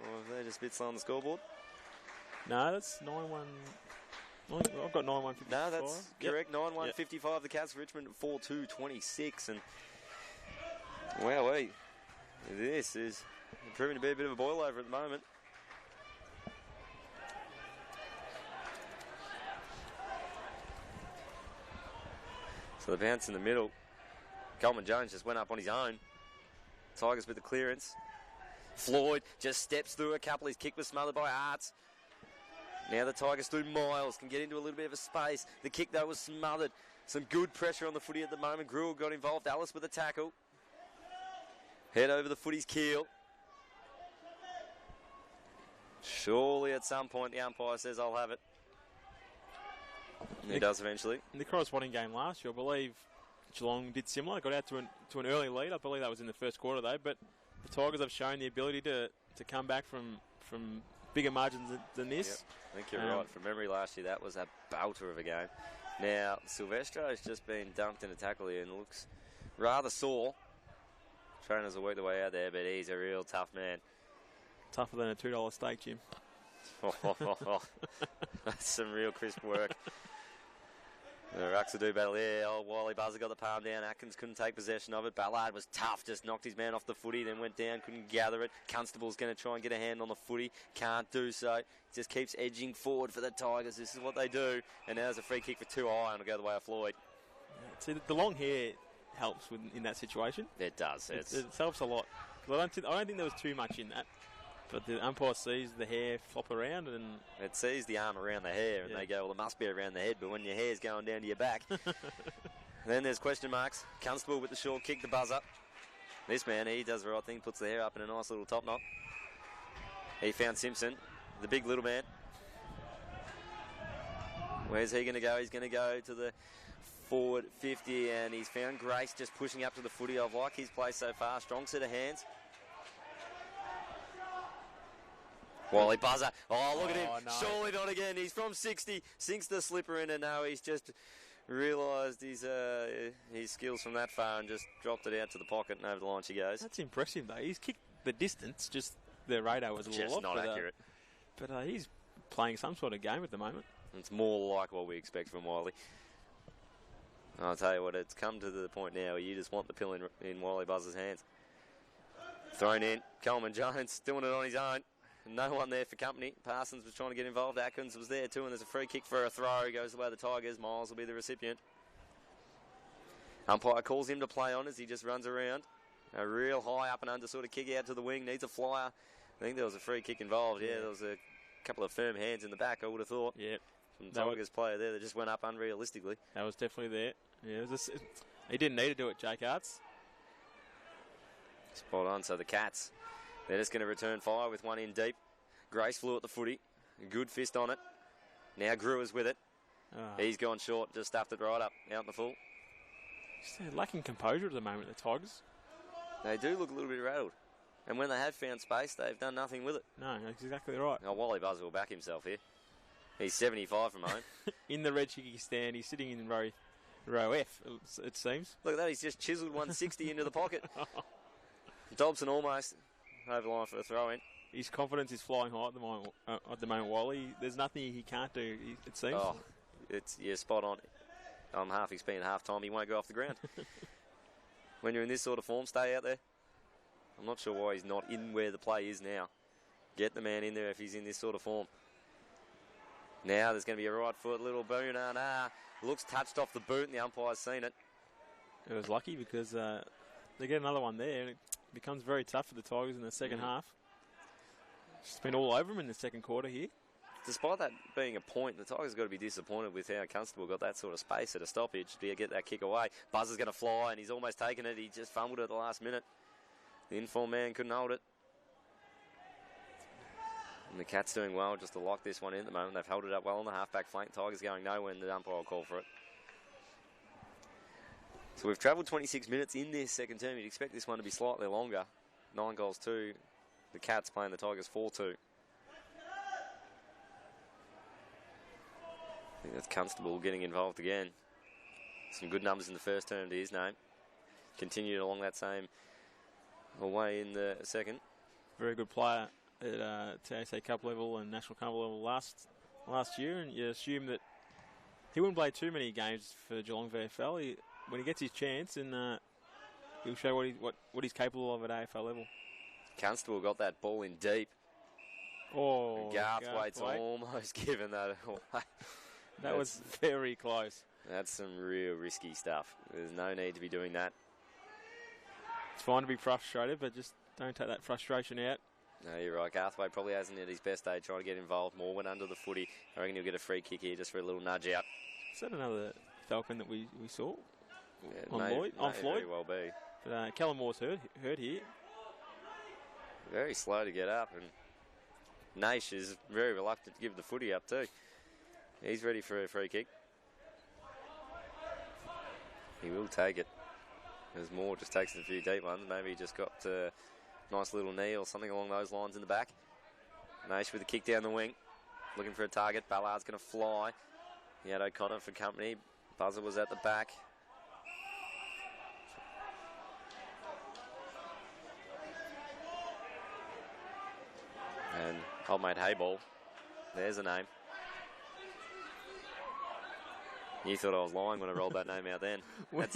Speaker 1: Or they're just a bit slow on the scoreboard.
Speaker 2: No, that's 9-1. I've got 9-1-55.
Speaker 1: No, that's correct. 9-1-55. The Cats, Richmond 4-2-26. And wowee, this is proving to be a bit of a boil over at the moment. So the bounce in the middle. Coleman Jones just went up on his own. Tigers with the clearance. Floyd just steps through a couple. His kick was smothered by Arts. Now the Tigers through Miles. Can get into a little bit of a space. The kick, though, was smothered. Some good pressure on the footy at the moment. Gruel got involved. Alice with a tackle. Head over the footy's keel. Surely at some point the umpire says, I'll have it. And he does eventually.
Speaker 2: In the corresponding game last year, I believe Geelong did similar. Got out to an early lead. I believe that was in the first quarter, though. But the Tigers have shown the ability to come back from bigger margins than this.
Speaker 1: Yep, I think you're right. From memory last year, that was a belter of a game. Now, Silvestro has just been dumped in a tackle here and looks rather sore. Trainers will work their way out there, but he's a real tough man.
Speaker 2: Tougher than a $2 steak, Jim.
Speaker 1: That's some real crisp work. The Rucks will do battle there. Old Wiley Buzzer got the palm down. Atkins couldn't take possession of it. Ballard was tough, just knocked his man off the footy, then went down, couldn't gather it. Constable's going to try and get a hand on the footy. Can't do so. Just keeps edging forward for the Tigers. This is what they do. And now there's a free kick for 2 high, and it'll go the way of Floyd.
Speaker 2: Yeah, see, the long hair helps in that situation.
Speaker 1: It does.
Speaker 2: It helps a lot. I don't think there was too much in that. But the umpire sees the hair flop around and...
Speaker 1: It sees the arm around the hair and they go, well, it must be around the head, but when your hair's going down to your back... Then there's question marks. Constable with the short kick, the buzzer. This man, he does the right thing, puts the hair up in a nice little top knot. He found Simpson, the big little man. Where's he going to go? He's going to go to the forward 50 and he's found Grace just pushing up to the footy. I like his play so far. Strong set of hands. Wiley Buzzer. Oh, look at him.
Speaker 2: No.
Speaker 1: Surely not again. He's from 60. Sinks the slipper in and now he's just realised his skills from that far and just dropped it out to the pocket and over the line she goes.
Speaker 2: That's impressive, though. He's kicked the distance, just the radar was a little
Speaker 1: Just
Speaker 2: off.
Speaker 1: not accurate.
Speaker 2: But he's playing some sort of game at the moment.
Speaker 1: It's more like what we expect from Wiley. I'll tell you what, it's come to the point now where you just want the pill in Wiley Buzz's hands. Thrown in, Coleman Jones doing it on his own. No one there for company. Parsons was trying to get involved. Atkins was there too, and there's a free kick for a throw. Goes the way of the Tigers. Miles will be the recipient. Umpire calls him to play on as he just runs around. A real high up and under sort of kick out to the wing. Needs a flyer. I think there was a free kick involved. Yeah, there was a couple of firm hands in the back, I would have thought.
Speaker 2: Yeah.
Speaker 1: From the Tigers player there that just went up unrealistically.
Speaker 2: That was definitely there. Yeah, he didn't need to do it, Jake Arts.
Speaker 1: Spot on. So the Cats, they're just going to return fire with one in deep. Grace flew at the footy. Good fist on it. Now Grewer's with it. He's gone short, just stuffed it right up, out in the full.
Speaker 2: They're lacking composure at the moment, the Tigers.
Speaker 1: They do look a little bit rattled. And when they have found space, they've done nothing with it.
Speaker 2: No, that's exactly right.
Speaker 1: Now, Wally Buzz will back himself here. He's 75 from home.
Speaker 2: In the red chicky stand, he's sitting in row F, it seems.
Speaker 1: Look at that, he's just chiselled 160 into the pocket. Dobson almost over the line for a throw-in.
Speaker 2: His confidence is flying high at the moment, Wally. There's nothing he can't do, it seems.
Speaker 1: Oh, yeah, spot on. I'm half expecting half time. He won't go off the ground. When you're in this sort of form, stay out there. I'm not sure why he's not in where the play is now. Get the man in there if he's in this sort of form. Now there's going to be a right foot, little boon. Looks touched off the boot and the umpire's seen it.
Speaker 2: It was lucky because they get another one there and it becomes very tough for the Tigers in the second half. It's been all over them in the second quarter here.
Speaker 1: Despite that being a point, the Tigers have got to be disappointed with how Constable got that sort of space at a stoppage to get that kick away. Buzz is going to fly and he's almost taken it. He just fumbled it at the last minute. The inform man couldn't hold it. And the Cats doing well just to lock this one in at the moment. They've held it up well on the half-back flank. Tigers going nowhere and the umpire will call for it. So we've travelled 26 minutes in this second term. You'd expect this one to be slightly longer. 9-2. The Cats playing the Tigers 4-2. I think that's Constable getting involved again. Some good numbers in the first term to his name. Continued along that same way in the second.
Speaker 2: Very good player at TAC Cup level and National Cup level last year, and you assume that he wouldn't play too many games for Geelong VFL. When he gets his chance, and he'll show what he's capable of at AFL level.
Speaker 1: Constable got that ball in deep.
Speaker 2: Oh,
Speaker 1: Garthwaite's almost given that away.
Speaker 2: That was very close.
Speaker 1: That's some real risky stuff. There's no need to be doing that.
Speaker 2: It's fine to be frustrated, but just don't take that frustration out.
Speaker 1: No, you're right. Garthwaite probably hasn't at his best day trying to get involved. More went under the footy. I reckon he'll get a free kick here just for a little nudge out.
Speaker 2: Is that another Falcon that we saw?
Speaker 1: Yeah,
Speaker 2: on Floyd?
Speaker 1: Very well be.
Speaker 2: But Callum Moore's hurt here.
Speaker 1: Very slow to get up, and Naish is very reluctant to give the footy up too. He's ready for a free kick. He will take it. As Moore just takes a few deep ones. Maybe he just got a nice little knee or something along those lines in the back. Naish with a kick down the wing. Looking for a target. Ballard's going to fly. He had O'Connor for company. Buzzer was at the back. And old mate Hayball. There's a name. You thought I was lying when I rolled that name out then.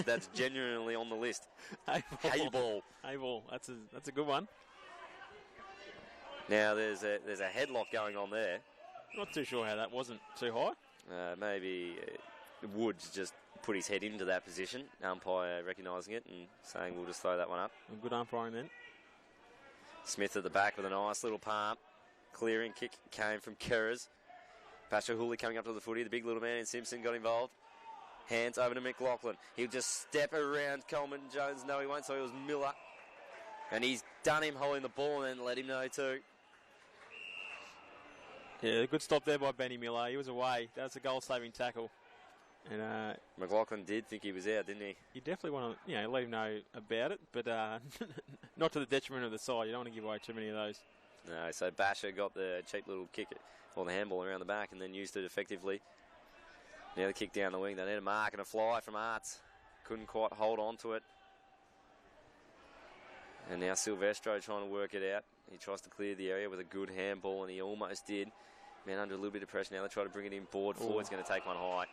Speaker 1: That's genuinely on the list. Hayball.
Speaker 2: Hayball. That's a good one.
Speaker 1: Now there's a headlock going on there.
Speaker 2: Not too sure how that wasn't too high.
Speaker 1: Maybe Woods just put his head into that position. Umpire recognising it and saying we'll just throw that one up.
Speaker 2: Good umpiring then.
Speaker 1: Smith at the back with a nice little palm. Clearing kick came from Kerrers. Pasha Hooley coming up to the footy. The big little man in Simpson got involved. Hands over to McLaughlin. He'll just step around Coleman Jones. No, he won't. So it was Miller. And he's done him holding the ball and then let him know too.
Speaker 2: Yeah, a good stop there by Benny Miller. He was away. That was a goal-saving tackle. And
Speaker 1: McLaughlin did think he was out, didn't he?
Speaker 2: You definitely want to, let him know about it, but not to the detriment of the side. You don't want to give away too many of those.
Speaker 1: No, so Basher got the cheap little kick or the handball around the back and then used it effectively. Now the kick down the wing. They need a mark and a fly from Arts. Couldn't quite hold on to it. And now Silvestro trying to work it out. He tries to clear the area with a good handball, and he almost did. Man, under a little bit of pressure now. They try to bring it in board. Forward's going to take one high.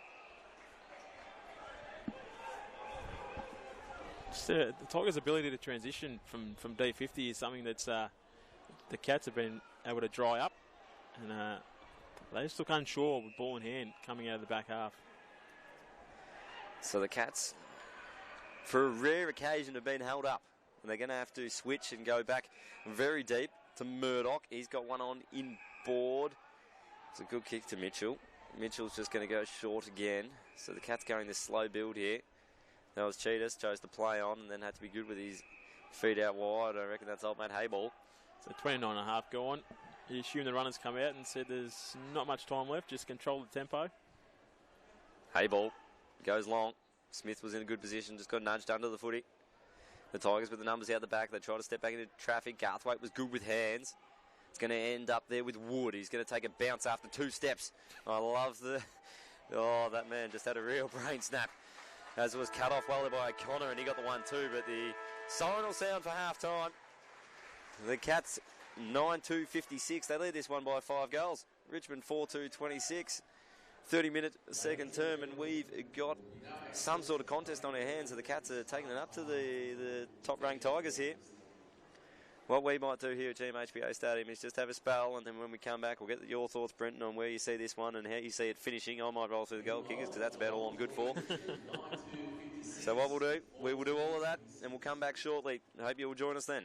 Speaker 2: Just, the Tigers' ability to transition from D50 is something that's the Cats have been able to dry up, and they just look unsure with ball in hand coming out of the back half.
Speaker 1: So the Cats, for a rare occasion, have been held up. And they're going to have to switch and go back very deep to Murdoch. He's got one on in board. It's a good kick to Mitchell. Mitchell's just going to go short again. So the Cats going this slow build here. That was Cheetahs, chose to play on and then had to be good with his feet out wide. I reckon that's old mate Hayball.
Speaker 2: So 29.5 gone. You assume the runners come out and said there's not much time left, just control the tempo.
Speaker 1: Hayball goes long. Smith was in a good position, just got nudged under the footy. The Tigers with the numbers out the back. They try to step back into traffic. Garthwaite was good with hands. It's going to end up there with Wood. He's going to take a bounce after 2 steps. I love the... Oh, that man just had a real brain snap. As it was cut off well there by O'Connor, and he got the 1-2. But the siren will sound for half-time. The Cats 9-2-56. They lead this one by 5 goals. Richmond 4-2-26. 30-minute second term, and we've got some sort of contest on our hands. So the Cats are taking it up to the top-ranked Tigers here. What we might do here at GMHBA Stadium is just have a spell, and then when we come back, we'll get your thoughts, Brenton, on where you see this one and how you see it finishing. I might roll through the goal kickers because that's about all I'm good for. So what we'll do, we will do all of that, and we'll come back shortly. I hope you will join us then.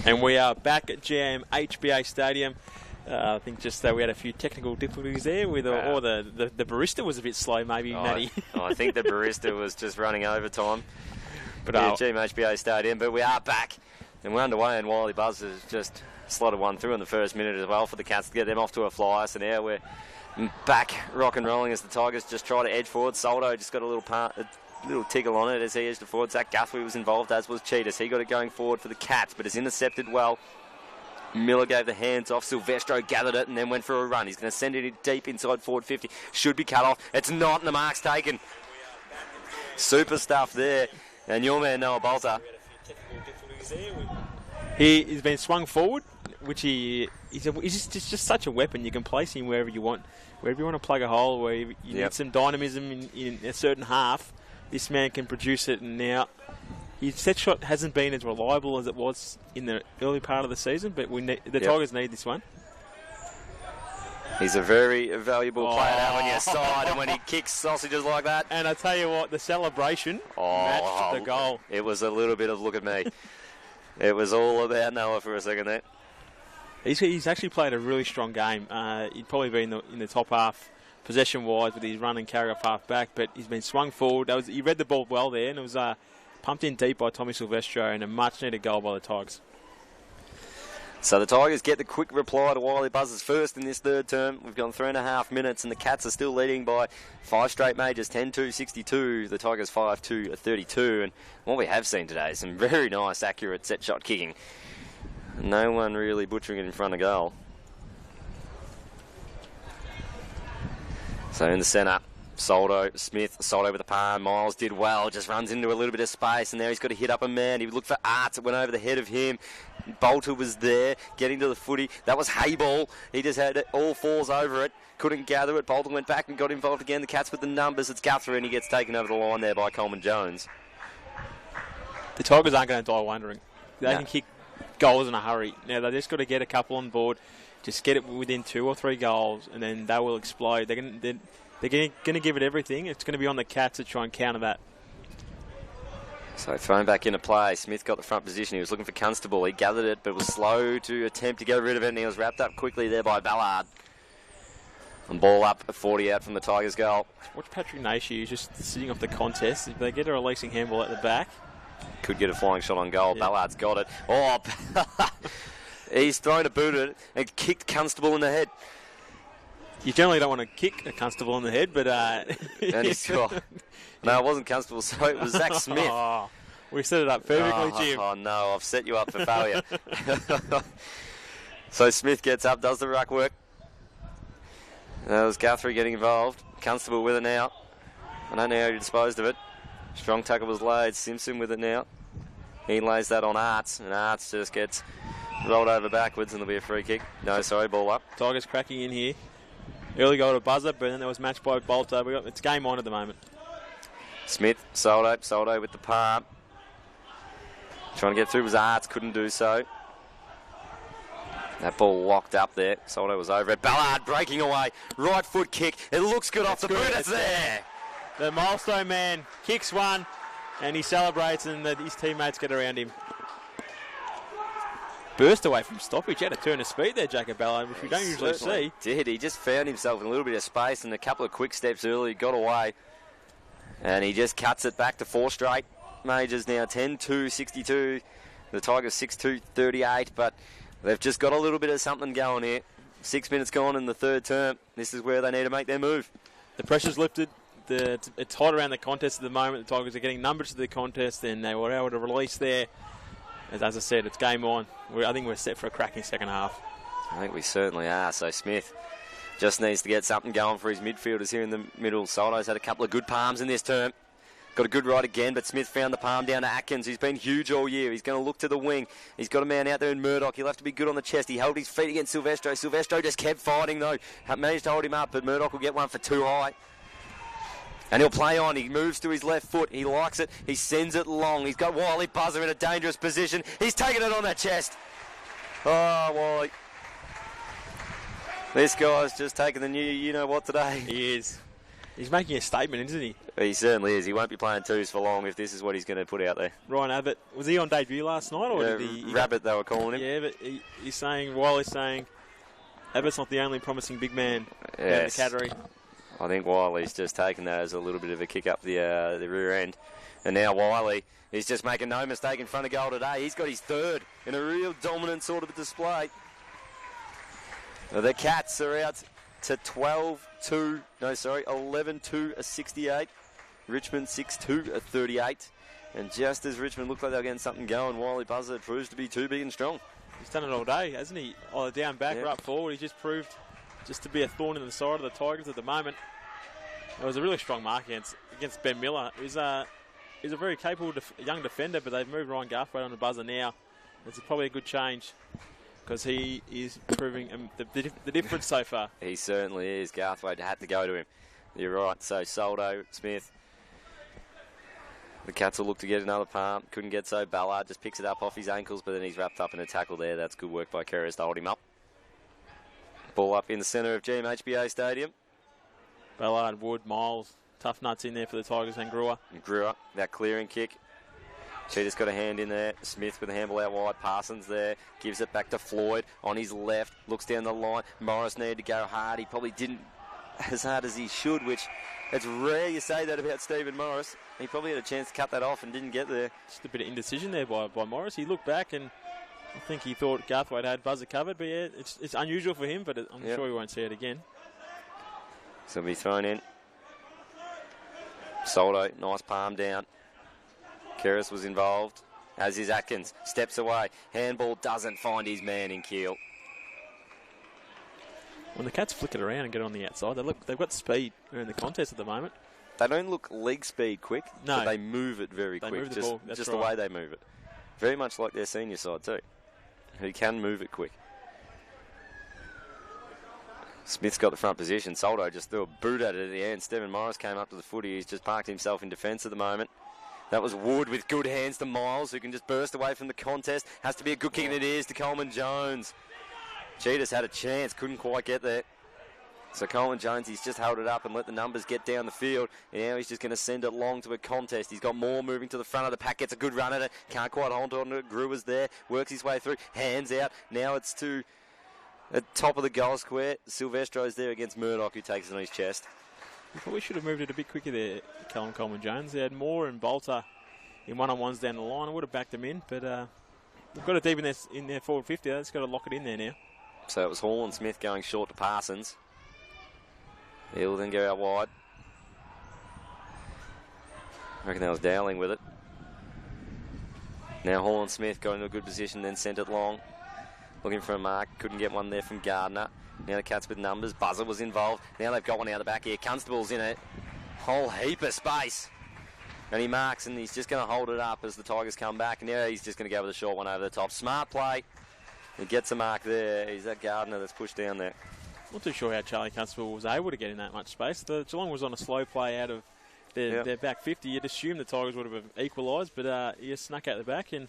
Speaker 2: And we are back at GMHBA Stadium. I think just we had a few technical difficulties there with or the barista was a bit slow, maybe, Matty.
Speaker 1: I think the barista was just running overtime.
Speaker 2: But
Speaker 1: GMHBA Stadium, but we are back and we're underway, and Wiley Buzz has just slotted one through in the first minute as well for the Cats to get them off to a flyer. So now we're back rock and rolling as the Tigers just try to edge forward. Soldo just got a little tickle on it as he edged forward. Zach Guthrie was involved, as was Cheetahs. He got it going forward for the Cats, but it's intercepted well. Miller gave the hands off. Silvestro gathered it and then went for a run. He's going to send it deep inside forward 50. Should be cut off. It's not, and the mark's taken. Super stuff there. And your man, Noah Bolter.
Speaker 2: He's been swung forward, which he's just such a weapon. You can place him wherever you want. Wherever you want to plug a hole, where you need some dynamism in a certain half, this man can produce it. And now his set shot hasn't been as reliable as it was in the early part of the season, but the Tigers need this one.
Speaker 1: He's a very valuable player to have on your side, and when he kicks sausages like that.
Speaker 2: And I tell you what, the celebration matched the goal.
Speaker 1: It was a little bit of look at me. It was all about Noah for a second there.
Speaker 2: He's actually played a really strong game. He'd probably be in the top half possession-wise with his run and carry off half back, but he's been swung forward. He read the ball well there, and it was pumped in deep by Tommy Silvestro, and a much-needed goal by the Tigers.
Speaker 1: So the Tigers get the quick reply to Wiley Buzz's first in this third term. We've gone 3.5 minutes, and the Cats are still leading by 5 straight majors, 10-2-62. The Tigers 5-2-32. And what we have seen today is some very nice, accurate set shot kicking. No one really butchering it in front of goal. So in the centre, Soldo, Smith, Soldo with the palm. Miles did well, just runs into a little bit of space, and now he's got to hit up a man. He looked for Arts, it went over the head of him. Bolter was there, getting to the footy. That was Hayball. He just had it, all falls over it. Couldn't gather it. Bolter went back and got involved again. The Cats with the numbers. It's Guthrie, and he gets taken over the line there by Coleman Jones.
Speaker 2: The Tigers aren't going to die wondering. They can kick goals in a hurry. Now, they've just got to get a couple on board. Just get it within 2 or 3 goals, and then they will explode. They're going to give it everything. It's going to be on the Cats to try and counter that.
Speaker 1: So thrown back into play. Smith got the front position. He was looking for Constable. He gathered it, but was slow to attempt to get rid of it, and he was wrapped up quickly there by Ballard. And ball up, 40 out from the Tigers' goal.
Speaker 2: Watch Patrick Nashi, who's just sitting off the contest. If they get a releasing handball at the back.
Speaker 1: Could get a flying shot on goal. Yep. Ballard's got it. Oh, he's thrown a boot at it and kicked Constable in the head.
Speaker 2: You generally don't want to kick a Constable in the head, but...
Speaker 1: and he's got... No, it wasn't Constable, so it was Zach Smith.
Speaker 2: We set it up perfectly, Jim.
Speaker 1: Oh, no, I've set you up for failure. So Smith gets up, does the ruck work. That was Guthrie getting involved. Constable with it now. I don't know how he disposed of it. Strong tackle was laid. Simpson with it now. He lays that on Arts, and Arts just gets rolled over backwards, and there'll be a free kick. No, sorry, ball up.
Speaker 2: Tigers cracking in here. Early goal to buzzer, but then there was matched by Bolter. It's game on at the moment.
Speaker 1: Smith, Soldo with the palm. Trying to get through was Arts, couldn't do so. That ball locked up there. Soldo was over it. Ballard breaking away. Right foot kick. It looks good off the boot. It's there.
Speaker 2: The milestone man kicks one, and he celebrates, and his teammates get around him. Burst away from stoppage. He had a turn of speed there, Jacob Ballard, which we don't usually see.
Speaker 1: Did. He just found himself in a little bit of space, and a couple of quick steps early, got away. And he just cuts it back to 4 straight majors now, 10-2-62. The Tigers 6-2-38, but they've just got a little bit of something going here. 6 minutes gone in the third term. This is where they need to make their move.
Speaker 2: The pressure's lifted. It's hot around the contest at the moment. The Tigers are getting numbers to the contest, and they were able to release there. As I said, it's game on. I think we're set for a cracking second half.
Speaker 1: I think we certainly are. So Smith just needs to get something going for his midfielders here in the middle. Soldo's had a couple of good palms in this term. Got a good ride again, but Smith found the palm down to Atkins, who's been huge all year. He's going to look to the wing. He's got a man out there in Murdoch. He'll have to be good on the chest. He held his feet against Silvestro. Silvestro just kept fighting, though. Managed to hold him up, but Murdoch will get one for too high. And he'll play on. He moves to his left foot. He likes it. He sends it long. He's got Wiley Buzzer in a dangerous position. He's taking it on that chest. Oh, Wiley. This guy's just taking the new you-know-what today.
Speaker 2: He is. He's making a statement, isn't he?
Speaker 1: He certainly is. He won't be playing twos for long if this is what he's going to put out there.
Speaker 2: Ryan Abbott, was he on debut last night? Or did he
Speaker 1: Rabbit, they were calling him.
Speaker 2: Yeah, but he's saying, Wiley's saying, Abbott's not the only promising big man in the category.
Speaker 1: I think Wiley's just taken that as a little bit of a kick up the rear end. And now Wiley is just making no mistake in front of goal today. He's got his third in a real dominant sort of display. The Cats are out to 11-2 a 68. Richmond 6-2 a 38. And just as Richmond looked like they were getting something going, Wiley Buzzard proves to be too big and strong.
Speaker 2: He's done it all day, hasn't he? Either down back or up forward. He's just proved just to be a thorn in the side of the Tigers at the moment. It was a really strong mark against Ben Miller. He's a very capable young defender, but they've moved Ryan Garthwaite on the buzzer now. It's probably a good change because he is proving the difference so far.
Speaker 1: He certainly is. Garthwaite had to go to him. You're right. So Soldo, Smith. The Cats will look to get another palm. Couldn't get so. Ballard just picks it up off his ankles, but then he's wrapped up in a tackle there. That's good work by Keres to hold him up. Ball up in the centre of GMHBA Stadium.
Speaker 2: Ballard, Wood, Miles. Tough nuts in there for the Tigers and Brewer.
Speaker 1: That clearing kick. Cheetah's got a hand in there. Smith with a handball out wide. Parsons there. Gives it back to Floyd on his left. Looks down the line. Morris needed to go hard. He probably didn't as hard as he should, which it's rare you say that about Stephen Morris. He probably had a chance to cut that off and didn't get there. Just
Speaker 2: a bit of indecision there by Morris. He looked back and I think he thought Garthwaite had buzzer covered, but yeah, it's unusual for him, but I'm sure he won't see it again.
Speaker 1: So he'll be thrown in. Soldo, nice palm down. Keres was involved, as is Atkins. Steps away. Handball doesn't find his man in Keel.
Speaker 2: When the Cats flick it around and get on the outside, they've got speed. They're in the contest at the moment.
Speaker 1: They don't look league speed quick, but they move it very quick.
Speaker 2: Move the ball. That's
Speaker 1: just the way they move it. Very much like their senior side too, who can move it quick. Smith's got the front position. Soldo just threw a boot at it at the end. Stephen Morris came up to the footy. He's just parked himself in defence at the moment. That was Wood with good hands to Miles, who can just burst away from the contest. Has to be a good kick, and it is to Coleman Jones. Cheetahs had a chance, couldn't quite get there. So Coleman Jones, he's just held it up and let the numbers get down the field. And now he's just going to send it long to a contest. He's got more moving to the front of the pack. Gets a good run at it. Can't quite hold on to it. Gruer's there. Works his way through. Hands out. Now it's to the top of the goal square. Silvestro's there against Murdoch, who takes it on his chest.
Speaker 2: You probably should have moved it a bit quicker there, Callum Coleman Jones. They had Moore and Bolter in one-on-ones down the line. I would have backed them in, but we've got it deep in their forward 50. That's got to lock it in there now.
Speaker 1: So it was Hall and Smith going short to Parsons. He'll then go out wide. I reckon that was Dowling with it. Now Hall and Smith got into a good position, then sent it long. Looking for a mark. Couldn't get one there from Gardner. Now the Cats with numbers. Buzzer was involved. Now they've got one out the back here. Constable's in it. Whole heap of space. And he marks, and he's just going to hold it up as the Tigers come back. And now he's just going to go with a short one over the top. Smart play. He gets a mark there. He's that Gardner that's pushed down there.
Speaker 2: Not too sure how Charlie Constable was able to get in that much space. The Geelong was on a slow play out of their back 50. You'd assume the Tigers would have equalised, but he just snuck out the back and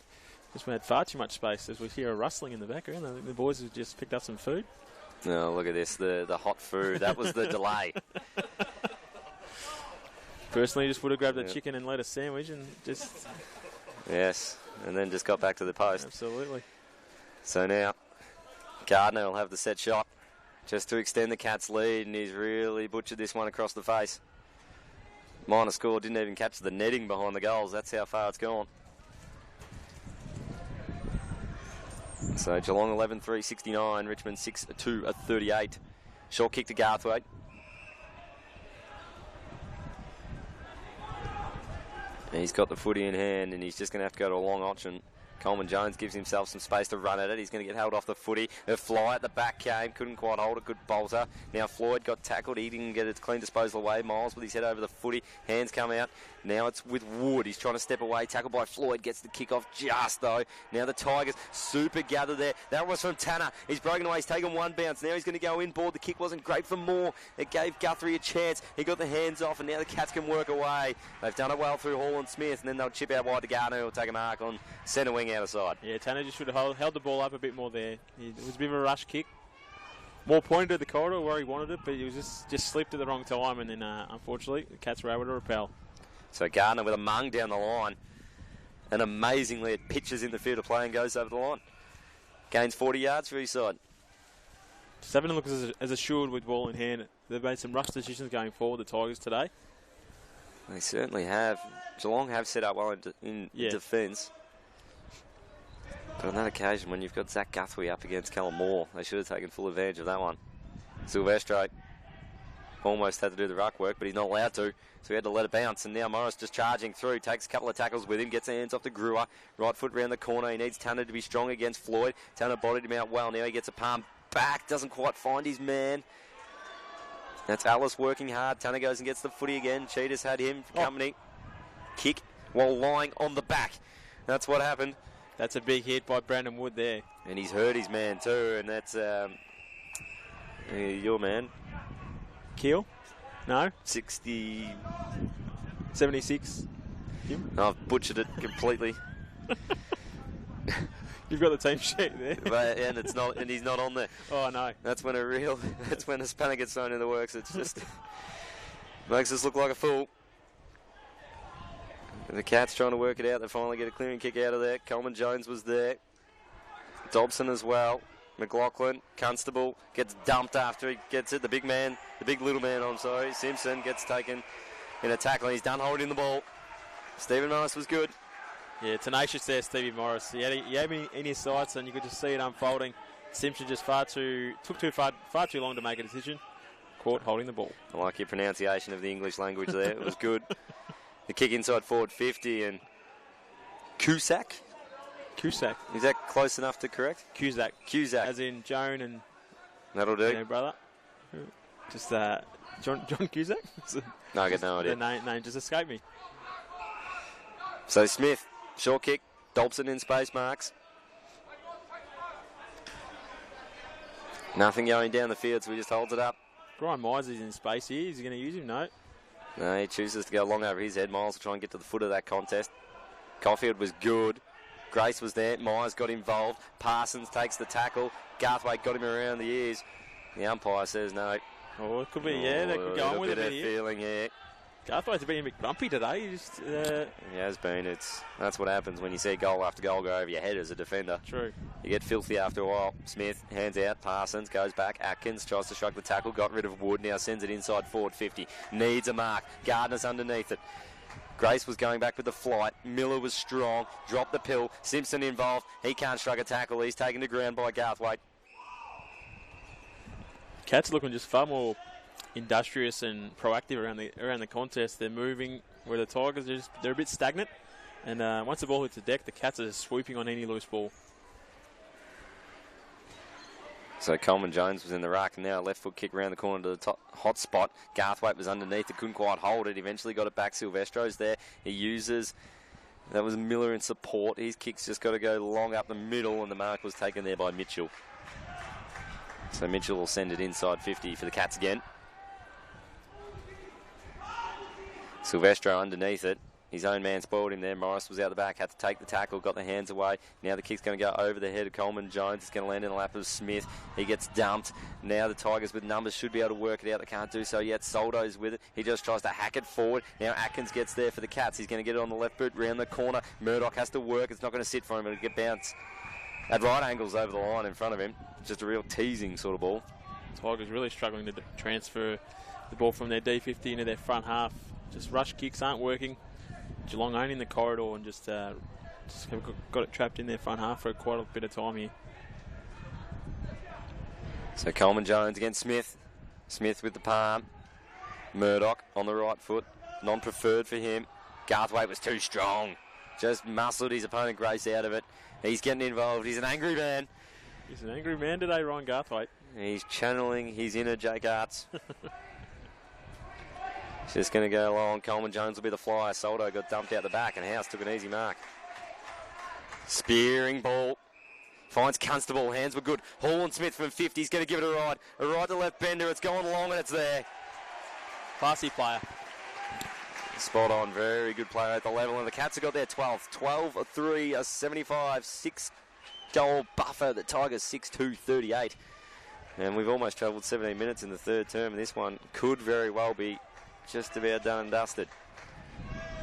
Speaker 2: just had far too much space. As we hear a rustling in the background, I think the boys have just picked up some food.
Speaker 1: No, look at this, the hot food. That was the delay.
Speaker 2: Personally, just would have grabbed a chicken and lettuce sandwich and just...
Speaker 1: Yes, and then just got back to the post.
Speaker 2: Absolutely.
Speaker 1: So now, Gardner will have the set shot just to extend the Cats' lead, and he's really butchered this one across the face. Minor score, didn't even catch the netting behind the goals. That's how far it's gone. So Geelong 11-3, 69. Richmond 6-2 at 38. Short kick to Garthwaite. And he's got the footy in hand, and he's just going to have to go to a long option. Coleman Jones gives himself some space to run at it. He's going to get held off the footy. A fly at the back came, couldn't quite hold it. Good bolter. Now Floyd got tackled. He didn't get its clean disposal away. Miles with his head over the footy. Hands come out. Now it's with Wood. He's trying to step away. Tackled by Floyd. Gets the kick off just though. Now the Tigers super gather there. That was from Tanner. He's broken away. He's taken one bounce. Now he's going to go inboard. The kick wasn't great for Moore. It gave Guthrie a chance. He got the hands off, and now the Cats can work away. They've done it well through Hall and Smith, and then they'll chip out wide to Gardner, who'll take a mark on centre wing out of side.
Speaker 2: Yeah, Tanner just should have held the ball up a bit more there. It was a bit of a rush kick. more pointed at the corridor where he wanted it, but he was just slipped at the wrong time, and then unfortunately the Cats were able to repel.
Speaker 1: So Gardner with a mung down the line, and amazingly it pitches in the field of play and goes over the line. Gains 40 yards for his side.
Speaker 2: Just having a look as assured with ball in hand. They've made some rush decisions going forward, the Tigers, today.
Speaker 1: They certainly have. Geelong have set up well in defence. But on that occasion, when you've got Zach Guthrie up against Callum Moore, they should have taken full advantage of that one. Silvestro almost had to do the ruck work, but he's not allowed to, so he had to let it bounce. And now Morris just charging through, takes a couple of tackles with him, gets the hands off to Brewer. Right foot round the corner. He needs Tanner to be strong against Floyd. Tanner bodied him out well. Now he gets a palm back, doesn't quite find his man. That's Alice working hard. Tanner goes and gets the footy again. Cheetah's had him for company. Kick while lying on the back. That's what happened.
Speaker 2: That's a big hit by Brandon Wood there.
Speaker 1: And he's hurt his man too, and that's your man.
Speaker 2: Keel? No?
Speaker 1: 60...
Speaker 2: 76.
Speaker 1: I've butchered it completely.
Speaker 2: You've got the team sheet there.
Speaker 1: And it's not, and he's not on there.
Speaker 2: Oh no.
Speaker 1: That's when a spanner gets thrown in the works. It's just makes us look like a fool. And the Cats trying to work it out. They finally get a clearing kick out of there. Coleman Jones was there. Dobson as well. McLaughlin, Constable gets dumped after he gets it. The big little man, I'm sorry. Simpson gets taken in a tackle. He's done holding the ball. Stephen Morris was good.
Speaker 2: Yeah, tenacious there, Stevie Morris. He had me in his sights, and you could just see it unfolding. Simpson just far too long to make a decision. Caught holding the ball.
Speaker 1: I like your pronunciation of the English language there. It was good. The kick inside forward 50 and Cusack. Is that close enough to correct?
Speaker 2: Cusack. As in Joan and...
Speaker 1: That'll do.
Speaker 2: Their brother. Just John Cusack?
Speaker 1: No, I got no idea.
Speaker 2: The name just escaped me.
Speaker 1: So Smith, short kick. Dobson in space marks. Nothing going down the field, so he just holds it up.
Speaker 2: Brian Myers is in space here. Is he going to use him? No.
Speaker 1: No, he chooses to go long over his head. Miles will try and get to the foot of that contest. Caulfield was good. Grace was there. Myers got involved. Parsons takes the tackle. Garthwaite got him around the ears. The umpire says no.
Speaker 2: Oh, it could be, they could go on with
Speaker 1: a bit of feeling here.
Speaker 2: Garthwaite's been a bit grumpy today.
Speaker 1: He has been. That's what happens when you see goal after goal go over your head as a defender.
Speaker 2: True.
Speaker 1: You get filthy after a while. Smith, hands out. Parsons goes back. Atkins tries to shrug the tackle. Got rid of Wood. Now sends it inside forward 50. Needs a mark. Gardner's underneath it. Grace was going back with the flight. Miller was strong. Dropped the pill. Simpson involved. He can't shrug a tackle. He's taken to ground by Garthwaite.
Speaker 2: Cats looking just far more industrious and proactive around the contest. They're moving, where the Tigers they're a bit stagnant. And once the ball hits the deck, the Cats are swooping on any loose ball.
Speaker 1: So Coleman Jones was in the ruck, and now a left foot kick around the corner to the top hot spot. Garthwaite was underneath it, couldn't quite hold it. Eventually got it back. Silvestro's there. He uses, that was Miller in support. His kick's just got to go long up the middle, and the mark was taken there by Mitchell. So Mitchell will send it inside 50 for the Cats again. Silvestro underneath it. His own man spoiled him there. Morris was out the back, had to take the tackle, got the hands away. Now the kick's going to go over the head of Coleman Jones. It's going to land in the lap of Smith. He gets dumped. Now the Tigers with numbers should be able to work it out. They can't do so yet. Soldo's with it. He just tries to hack it forward. Now Atkins gets there for the Cats. He's going to get it on the left boot round the corner. Murdoch has to work. It's not going to sit for him. It'll get bounced at right angles over the line in front of him. Just a real teasing sort of ball.
Speaker 2: Tigers really struggling to transfer the ball from their D50 into their front half. Just rush kicks aren't working. Geelong owning the corridor and just got it trapped in their front half for quite a bit of time here.
Speaker 1: So Coleman Jones against Smith. Smith with the palm. Murdoch on the right foot. Non-preferred for him. Garthwaite was too strong. Just muscled his opponent Grace out of it. He's getting involved. He's an angry man.
Speaker 2: He's an angry man today, Ryan Garthwaite.
Speaker 1: He's channeling his inner Jake Arts. Just going to go along. Coleman Jones will be the flyer. Soldo got dumped out the back, and House took an easy mark. Spearing ball. Finds Constable. Hands were good. Hall and Smith from 50. He's going to give it a ride. A ride to left bender. It's going long, and it's there.
Speaker 2: Classy player.
Speaker 1: Spot on. Very good player at the level. And the Cats have got their 12th. 12-3, a 75, 6-goal buffer. The Tigers 6-2, 38. And we've almost travelled 17 minutes in the third term, and this one could very well be just about done and dusted.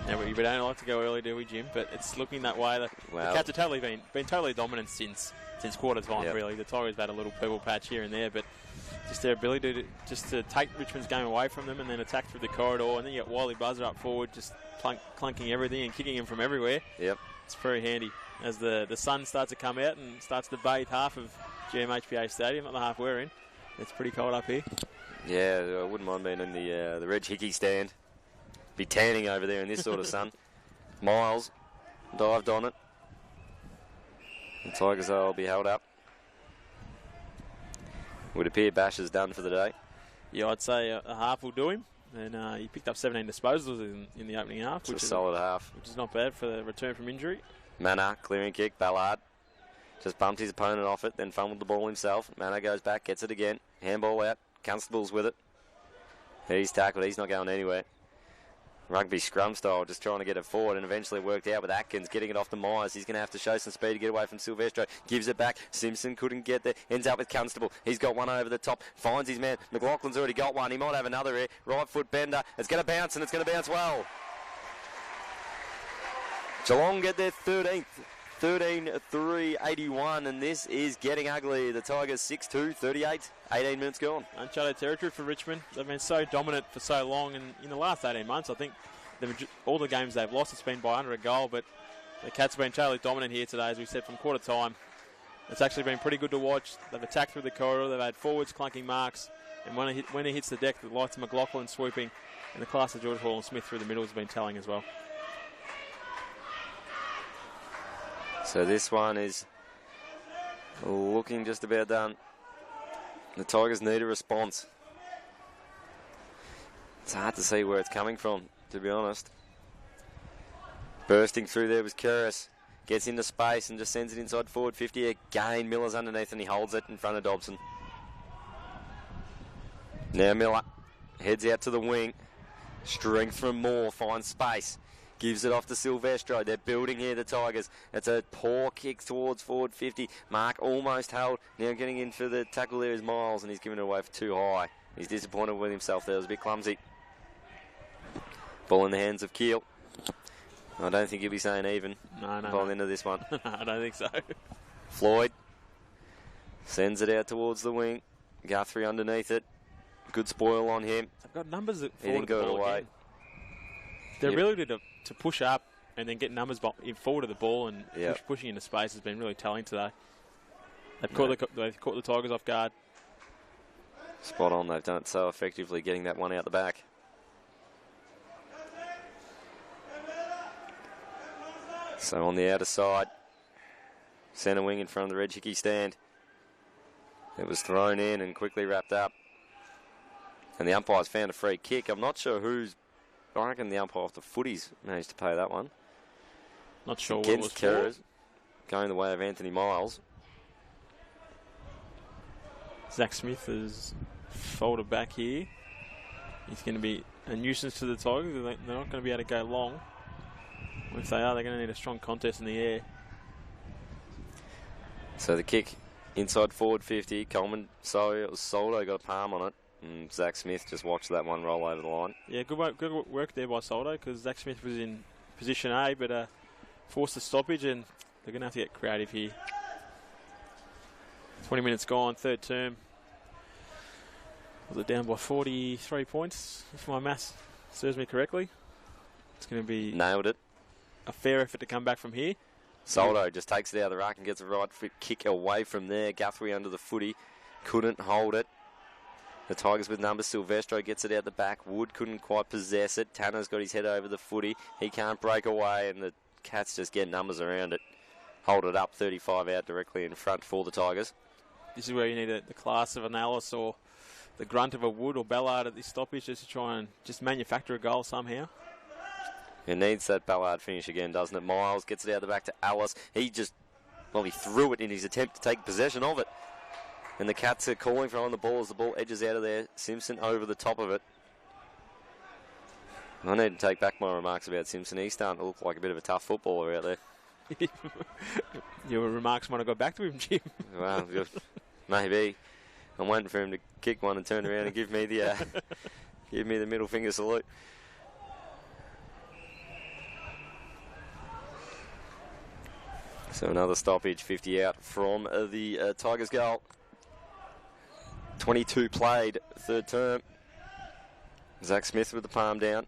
Speaker 2: Now, we don't like to go early, do we, Jim? But it's looking that way. The Cats have totally been totally dominant since quarter time, really. The Tigers have had a little purple patch here and there, but just their ability to take Richmond's game away from them and then attack through the corridor, and then you got Wiley Buzzer up forward just clunking everything and kicking him from everywhere.
Speaker 1: Yep.
Speaker 2: It's very handy as the sun starts to come out and starts to bathe half of GMHBA Stadium, not the half we're in. It's pretty cold up here.
Speaker 1: Yeah, I wouldn't mind being in the Reg Hickey stand. Be tanning over there in this sort of sun. Miles dived on it. The Tigers will be held up. Would appear Bash is done for the day.
Speaker 2: Yeah, I'd say a half will do him. And he picked up 17 disposals in the opening half.
Speaker 1: Which is a solid half.
Speaker 2: Which is not bad for the return from injury.
Speaker 1: Manor, clearing kick, Ballard. Just bumped his opponent off it, then fumbled the ball himself. Manor goes back, gets it again. Handball out. Constable's with it. He's tackled, he's not going anywhere. Rugby scrum style, just trying to get it forward, and eventually worked out with Atkins getting it off to Myers. He's going to have to show some speed to get away from Silvestro. Gives it back. Simpson couldn't get there. Ends up with Constable. He's got one over the top. Finds his man. McLaughlin's already got one. He might have another here. Right foot bender. It's going to bounce, and it's going to bounce well. Geelong get their 13th. 13-3-81, and this is getting ugly. The Tigers 6-2, 38, 18 minutes gone.
Speaker 2: Uncharted territory for Richmond. They've been so dominant for so long, and in the last 18 months, I think all the games they've lost, it's been by under a goal, but the Cats have been totally dominant here today, as we said, from quarter time. It's actually been pretty good to watch. They've attacked through the corridor, they've had forwards clunking marks, and when he hits the deck, the lights of McLaughlin swooping, and the class of George Hall and Smith through the middle has been telling as well.
Speaker 1: So this one is looking just about done. The Tigers need a response. It's hard to see where it's coming from, to be honest. Bursting through there was Curris. Gets into space and just sends it inside forward 50. Again, Miller's underneath and he holds it in front of Dobson. Now Miller heads out to the wing. Strength from Moore, finds space. Gives it off to Silvestro. They're building here, the Tigers. It's a poor kick towards forward 50. Mark almost held. Now getting in for the tackle there is Miles, and he's giving it away for too high. He's disappointed with himself there. It was a bit clumsy. Ball in the hands of Keel. I don't think he'll be saying even by the end of this one.
Speaker 2: I don't think so.
Speaker 1: Floyd sends it out towards the wing. Guthrie underneath it. Good spoil on him.
Speaker 2: They've got numbers that
Speaker 1: he didn't go away.
Speaker 2: Their ability to push up and then get numbers in forward of the ball and pushing into space has been really telling today. They've caught the Tigers off guard.
Speaker 1: Spot on. They've done it so effectively, getting that one out the back. So on the outer side, centre wing in front of the Reg Hickey stand. It was thrown in and quickly wrapped up. And the umpires found a free kick. I'm not sure who's... I reckon the umpire off the footies managed to pay that one.
Speaker 2: Not sure what it was
Speaker 1: for. Going the way of Anthony Miles.
Speaker 2: Zach Smith is folded back here. He's going to be a nuisance to the Tigers. They're not going to be able to go long. If they are, they're going to need a strong contest in the air.
Speaker 1: So the kick inside forward 50. Coleman, it was Soldo, got a palm on it. And Zach Smith just watched that one roll over the line.
Speaker 2: Yeah, good work there by Soldo, because Zach Smith was in position A, but forced a stoppage, and they're going to have to get creative here. 20 minutes gone, third term. Was it down by 43 points, if my maths serves me correctly? It's going to be...
Speaker 1: Nailed it.
Speaker 2: A fair effort to come back from here.
Speaker 1: Soldo just takes it out of the ruck and gets a right foot kick away from there. Guthrie under the footy. Couldn't hold it. The Tigers with numbers. Silvestro gets it out the back. Wood couldn't quite possess it. Tanner's got his head over the footy. He can't break away, and the Cats just get numbers around it. Hold it up, 35 out directly in front for the Tigers.
Speaker 2: This is where you need the class of an Alice or the grunt of a Wood or Ballard at this stoppage, just to try and just manufacture a goal somehow.
Speaker 1: It needs that Ballard finish again, doesn't it? Miles gets it out the back to Alice. He threw it in his attempt to take possession of it. And the Cats are calling for on the ball as the ball edges out of there. Simpson over the top of it. I need to take back my remarks about Simpson. He's starting to look like a bit of a tough footballer out there.
Speaker 2: Your remarks might have got back to him, Jim.
Speaker 1: Well, maybe. I'm waiting for him to kick one and turn around and give me the middle finger salute. So another stoppage, 50 out from the Tigers goal. 22 played, third term. Zach Smith with the palm down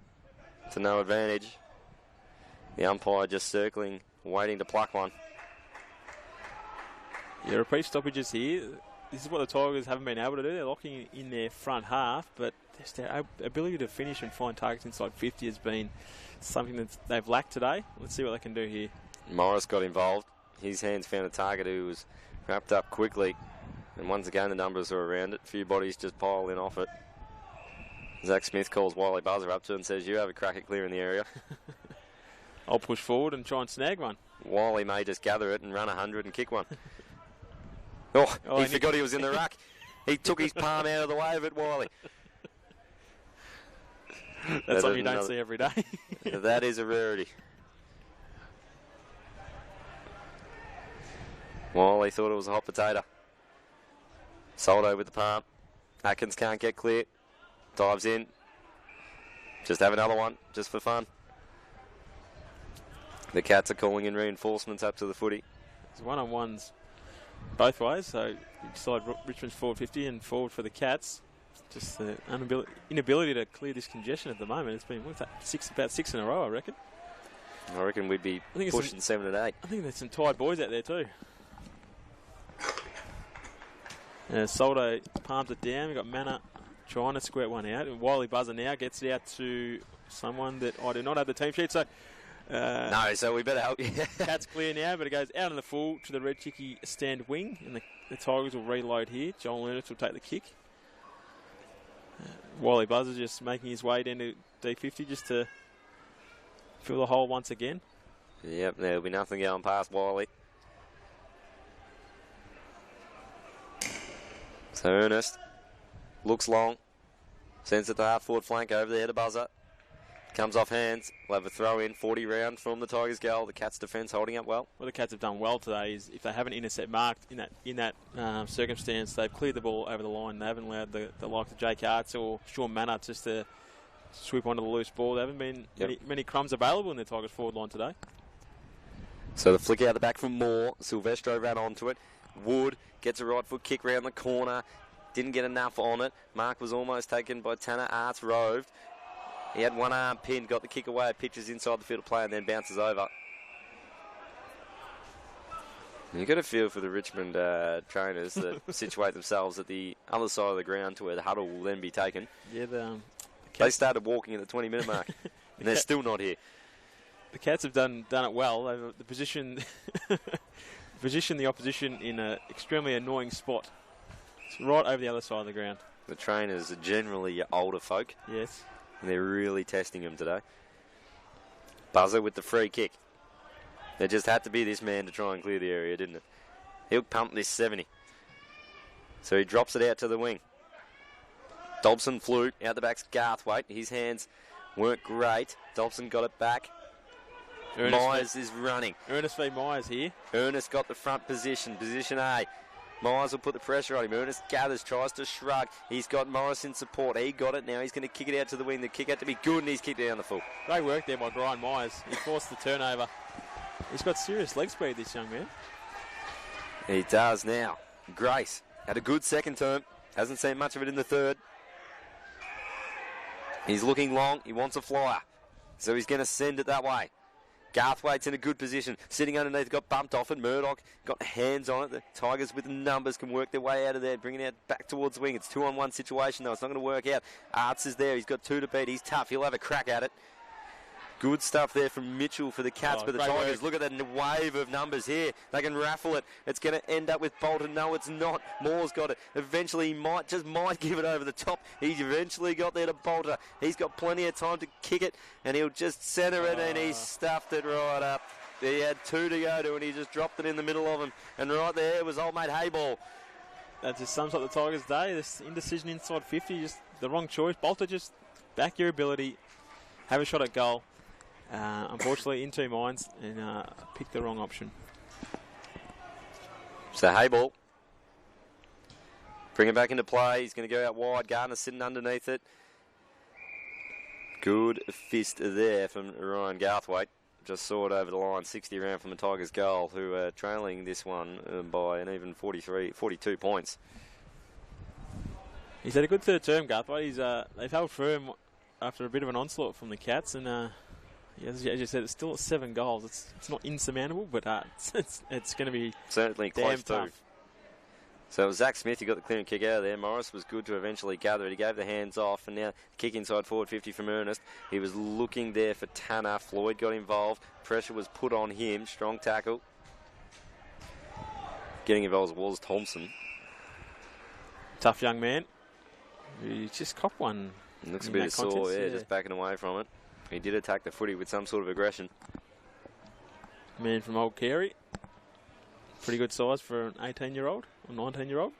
Speaker 1: to no advantage. The umpire just circling, waiting to pluck one.
Speaker 2: Yeah, repeat stoppages here. This is what the Tigers haven't been able to do. They're locking in their front half, but just their ability to finish and find targets inside 50 has been something that they've lacked today. Let's see what they can do here.
Speaker 1: Morris got involved. His hands found a target who was wrapped up quickly. And once again, the numbers are around it. A few bodies just pile in off it. Zach Smith calls Wiley Buzzer up to and says, you have a crack at clearing the area.
Speaker 2: I'll push forward and try and snag one.
Speaker 1: Wiley may just gather it and run 100 and kick one. He forgot he was in the ruck. He took his palm out of the way of it, Wiley.
Speaker 2: That's something you don't see every day.
Speaker 1: That is a rarity. Wiley thought it was a hot potato. Soldo with the palm. Atkins can't get clear. Dives in. Just have another one, just for fun. The Cats are calling in reinforcements up to the footy.
Speaker 2: There's one-on-ones both ways, so side Richmond's forward 50 and forward for the Cats. Just the inability to clear this congestion at the moment. It's been, what's that, about six in a row, I reckon.
Speaker 1: I reckon we'd be pushing 7 and 8.
Speaker 2: I think there's some tired boys out there too. Soldo palms it down. We've got Manna trying to squirt one out. And Wiley Buzzer now gets it out to someone that I do not have the team sheet. So
Speaker 1: no, so we better help you.
Speaker 2: Cat's clear now, but it goes out in the full to the Red Chickie stand wing. And the Tigers will reload here. Joel Ernest will take the kick. Wiley Buzzer just making his way down to D50 just to fill the hole once again.
Speaker 1: Yep, there'll be nothing going past Wiley. So Ernest looks long, sends it to half forward flank over the head of Buzzer. Comes off hands. We'll have a throw in, 40 round from the Tigers goal. The Cats defence holding up well.
Speaker 2: What the Cats have done well today is if they haven't intercept marked in that circumstance, they've cleared the ball over the line. They haven't allowed the likes of Jake Arts or Sean Manor just to swoop onto the loose ball. There haven't been many crumbs available in the Tigers forward line today.
Speaker 1: So the flick out the back from Moore. Silvestro ran onto it. Wood gets a right foot kick round the corner. Didn't get enough on it. Mark was almost taken by Tanner. Arts roved. He had one arm pinned, got the kick away, pitches inside the field of play and then bounces over. You got a feel for the Richmond trainers that situate themselves at the other side of the ground to where the huddle will then be taken.
Speaker 2: Yeah,
Speaker 1: they started walking at the 20-minute mark, and they're still not here.
Speaker 2: The Cats have done it well. The position the opposition in an extremely annoying spot. It's right over the other side of the ground.
Speaker 1: The trainers are generally older folk.
Speaker 2: Yes.
Speaker 1: And they're really testing him today. Buzzer with the free kick. There just had to be this man to try and clear the area, didn't it? He'll pump this 70. So he drops it out to the wing. Dobson flew. Out the back's Garthwaite. His hands weren't great. Dobson got it back. Myers is running.
Speaker 2: Ernest v. Myers here.
Speaker 1: Ernest got the front position. Position A. Myers will put the pressure on him. Ernest gathers, tries to shrug. He's got Morris in support. He got it now. He's going to kick it out to the wing. The kick had to be good, and he's kicked it down the full.
Speaker 2: Great work there by Brian Myers. He forced the turnover. He's got serious leg speed, this young man.
Speaker 1: He does now. Grace had a good second term. Hasn't seen much of it in the third. He's looking long. He wants a flyer. So he's going to send it that way. Garthwaite's in a good position. Sitting underneath, got bumped off it. Murdoch got hands on it. The Tigers with the numbers can work their way out of there, bringing it back towards the wing. It's 2-on-1 situation, though. It's not going to work out. Arts is there. He's got 2 to beat. He's tough. He'll have a crack at it. Good stuff there from Mitchell for the Cats, but the Tigers, look at that wave of numbers here. They can raffle it. It's going to end up with Bolton. No, it's not. Moore's got it. Eventually, he might give it over the top. He's eventually got there to Bolter. He's got plenty of time to kick it, and he'll just centre it, and he stuffed it right up. He had 2 to go to, and he just dropped it in the middle of him. And right there was old mate Hayball.
Speaker 2: That just sums up the Tigers' day. This indecision inside 50, just the wrong choice. Bolter, just back your ability, have a shot at goal. Unfortunately, in 2 minds, and picked the wrong option.
Speaker 1: So Hayball Bring it back into play. He's going to go out wide. Gardner sitting underneath it. Good fist there from Ryan Garthwaite. Just saw it over the line, 60 around from the Tigers' goal, who are trailing this one by an even 42 points.
Speaker 2: He's had a good third term, Garthwaite. They've held firm after a bit of an onslaught from the Cats, and as you said, it's still at 7 goals. It's not insurmountable, but it's going to be
Speaker 1: certainly close to. So it was Zach Smith who got the clearing kick out of there. Morris was good to eventually gather it. He gave the hands off, and now kick inside forward 50 from Ernest. He was looking there for Tanner. Floyd got involved. Pressure was put on him. Strong tackle. Getting involved was Thompson.
Speaker 2: Tough young man. He just copped one.
Speaker 1: Looks a bit sore, just backing away from it. He did attack the footy with some sort of aggression.
Speaker 2: Man from Old Carey. Pretty good size for an 18-year-old or 19-year-old.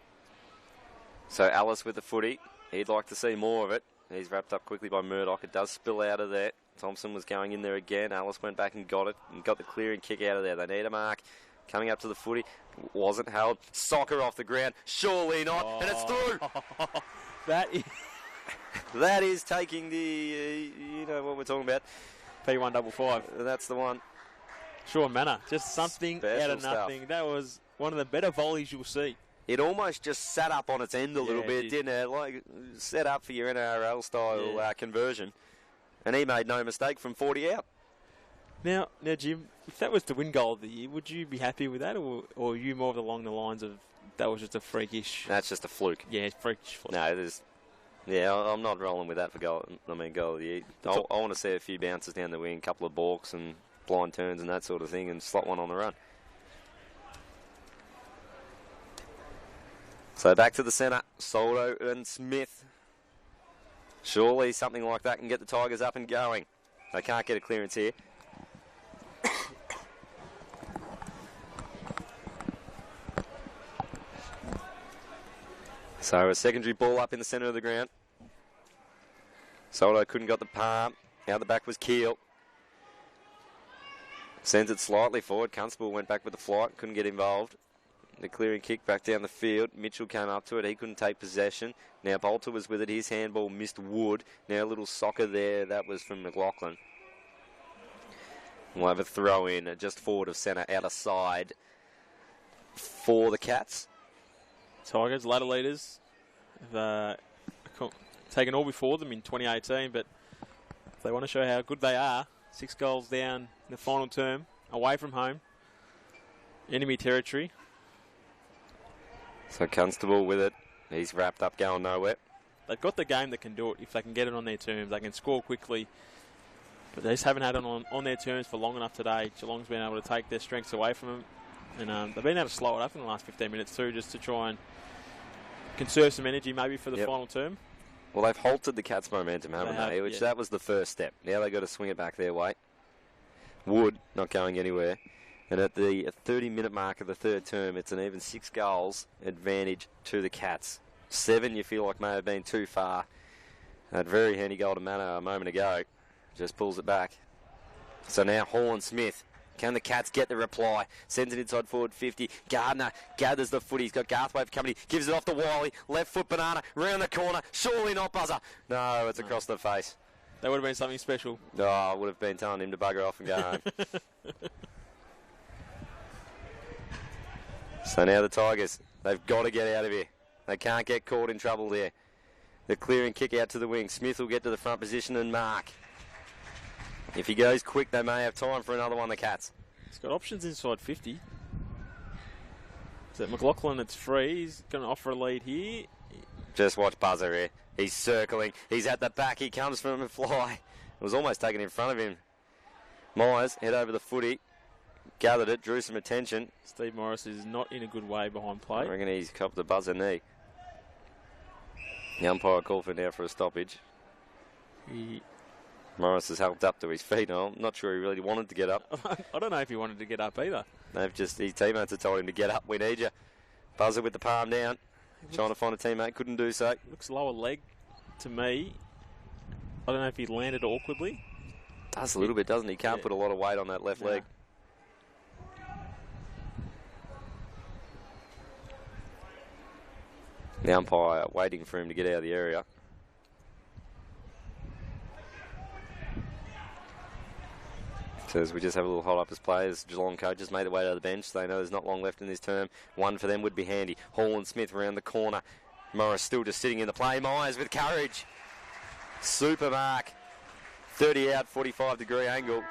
Speaker 1: So Alice with the footy. He'd like to see more of it. He's wrapped up quickly by Murdoch. It does spill out of there. Thompson was going in there again. Alice went back and got it and got the clearing kick out of there. They need a mark. Coming up to the footy. Wasn't held. Soccer off the ground. Surely not. And it's through. That is taking the, you know what we're talking about.
Speaker 2: P155.
Speaker 1: That's the one.
Speaker 2: Sean Manor, just something
Speaker 1: Special
Speaker 2: out of nothing.
Speaker 1: Stuff.
Speaker 2: That was one of the better volleys you'll see.
Speaker 1: It almost just sat up on its end a little bit, didn't it? Like set up for your NRL style conversion. And he made no mistake from 40 out.
Speaker 2: Now, Jim, if that was the win goal of the year, would you be happy with that, or are you more along the lines of that was just a freakish?
Speaker 1: That's just a fluke.
Speaker 2: Yeah, it's freakish fluke.
Speaker 1: No, there's. Yeah, I'm not rolling with that for goal. Goal of the year. I want to see a few bounces down the wing, a couple of balks and blind turns and that sort of thing, and slot one on the run. So back to the centre, Soldo and Smith. Surely something like that can get the Tigers up and going. They can't get a clearance here. So a secondary ball up in the centre of the ground. Soldo couldn't got the palm. Out the back was Keel. Sends it slightly forward. Constable went back with the flight. Couldn't get involved. The clearing kick back down the field. Mitchell came up to it. He couldn't take possession. Now Bolter was with it. His handball missed Wood. Now a little soccer there. That was from McLaughlin. We'll have a throw in just forward of centre, out of side for the Cats.
Speaker 2: Tigers, ladder leaders, have taken all before them in 2018, but if they want to show how good they are, 6 goals down in the final term, away from home, enemy territory.
Speaker 1: So Constable with it. He's wrapped up, going nowhere.
Speaker 2: They've got the game that can do it if they can get it on their terms. They can score quickly, but they just haven't had it on their terms for long enough today. Geelong's been able to take their strengths away from them, and they've been able to slow it up in the last 15 minutes too, just to try and conserve some energy maybe for the final term.
Speaker 1: Well, they've halted the Cats' momentum, haven't they? Which that was the first step. Now they've got to swing it back their way. Wood not going anywhere. And at the 30-minute mark of the third term, it's an even 6 goals advantage to the Cats. 7 you feel like may have been too far. That very handy goal to Manor a moment ago. Just pulls it back. So now Hall and Smith. Can the Cats get the reply? Sends it inside forward 50. Gardner gathers the footy. He's got Garthwaite coming. Gives it off to Wiley. Left foot banana. Round the corner. Surely not buzzer. No, it's across the face.
Speaker 2: That would have been something special.
Speaker 1: Oh, I would have been telling him to bugger off and go home. So now the Tigers, they've got to get out of here. They can't get caught in trouble there. The clearing kick out to the wing. Smith will get to the front position and mark. If he goes quick, they may have time for another one, the Cats.
Speaker 2: He's got options inside 50. So McLaughlin, it's free. He's going to offer a lead here.
Speaker 1: Just watch Buzzer here. He's circling. He's at the back. He comes from a fly. It was almost taken in front of him. Myers, head over the footy. Gathered it, drew some attention.
Speaker 2: Steve Morris is not in a good way behind play.
Speaker 1: I reckon he's copped a buzzer knee. The umpire called for now for a stoppage. Morris has helped up to his feet. I'm not sure he really wanted to get up.
Speaker 2: I don't know if he wanted to get up either.
Speaker 1: His teammates have told him to get up. We need you. Buzzer with the palm down. Trying to find a teammate. Couldn't do so.
Speaker 2: Looks lower leg to me. I don't know if he landed awkwardly.
Speaker 1: Does a little bit, doesn't he? Can't put a lot of weight on that left leg. The umpire waiting for him to get out of the area. Says we just have a little hold up as players. Geelong coaches made their way to the bench. They know there's not long left in this term. One for them would be handy. Hall and Smith around the corner. Morris still just sitting in the play. Myers with courage. Super mark. 30 out, 45-degree angle.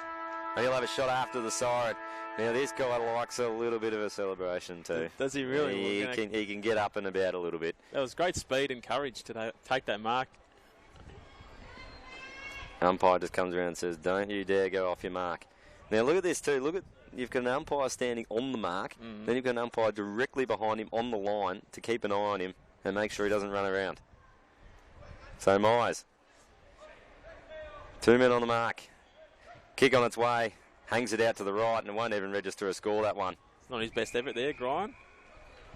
Speaker 1: And he'll have a shot after the siren. Now this guy likes a little bit of a celebration too.
Speaker 2: Does he really?
Speaker 1: He can get up and about a little bit.
Speaker 2: That was great speed and courage to take that mark.
Speaker 1: Umpire just comes around and says, don't you dare go off your mark. Now look at this too. Look at, you've got an umpire standing on the mark. Then you've got an umpire directly behind him on the line to keep an eye on him and make sure he doesn't run around. So Myers. 2 men on the mark. Kick on its way. Hangs it out to the right and it won't even register a score, that one.
Speaker 2: It's not his best effort there, Grian.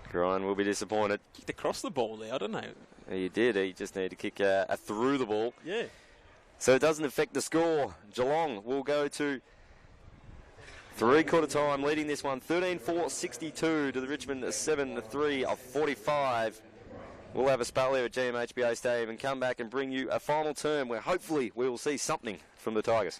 Speaker 1: Grian will be disappointed.
Speaker 2: Kicked across the ball there, I don't know.
Speaker 1: He did. He just needed to kick through the ball.
Speaker 2: Yeah.
Speaker 1: So it doesn't affect the score. Geelong will go to three-quarter time, leading this one 13-4-62 to the Richmond 7-3 of 45. We'll have a spell here at GMHBA Stadium and come back and bring you a final term where hopefully we will see something from the Tigers.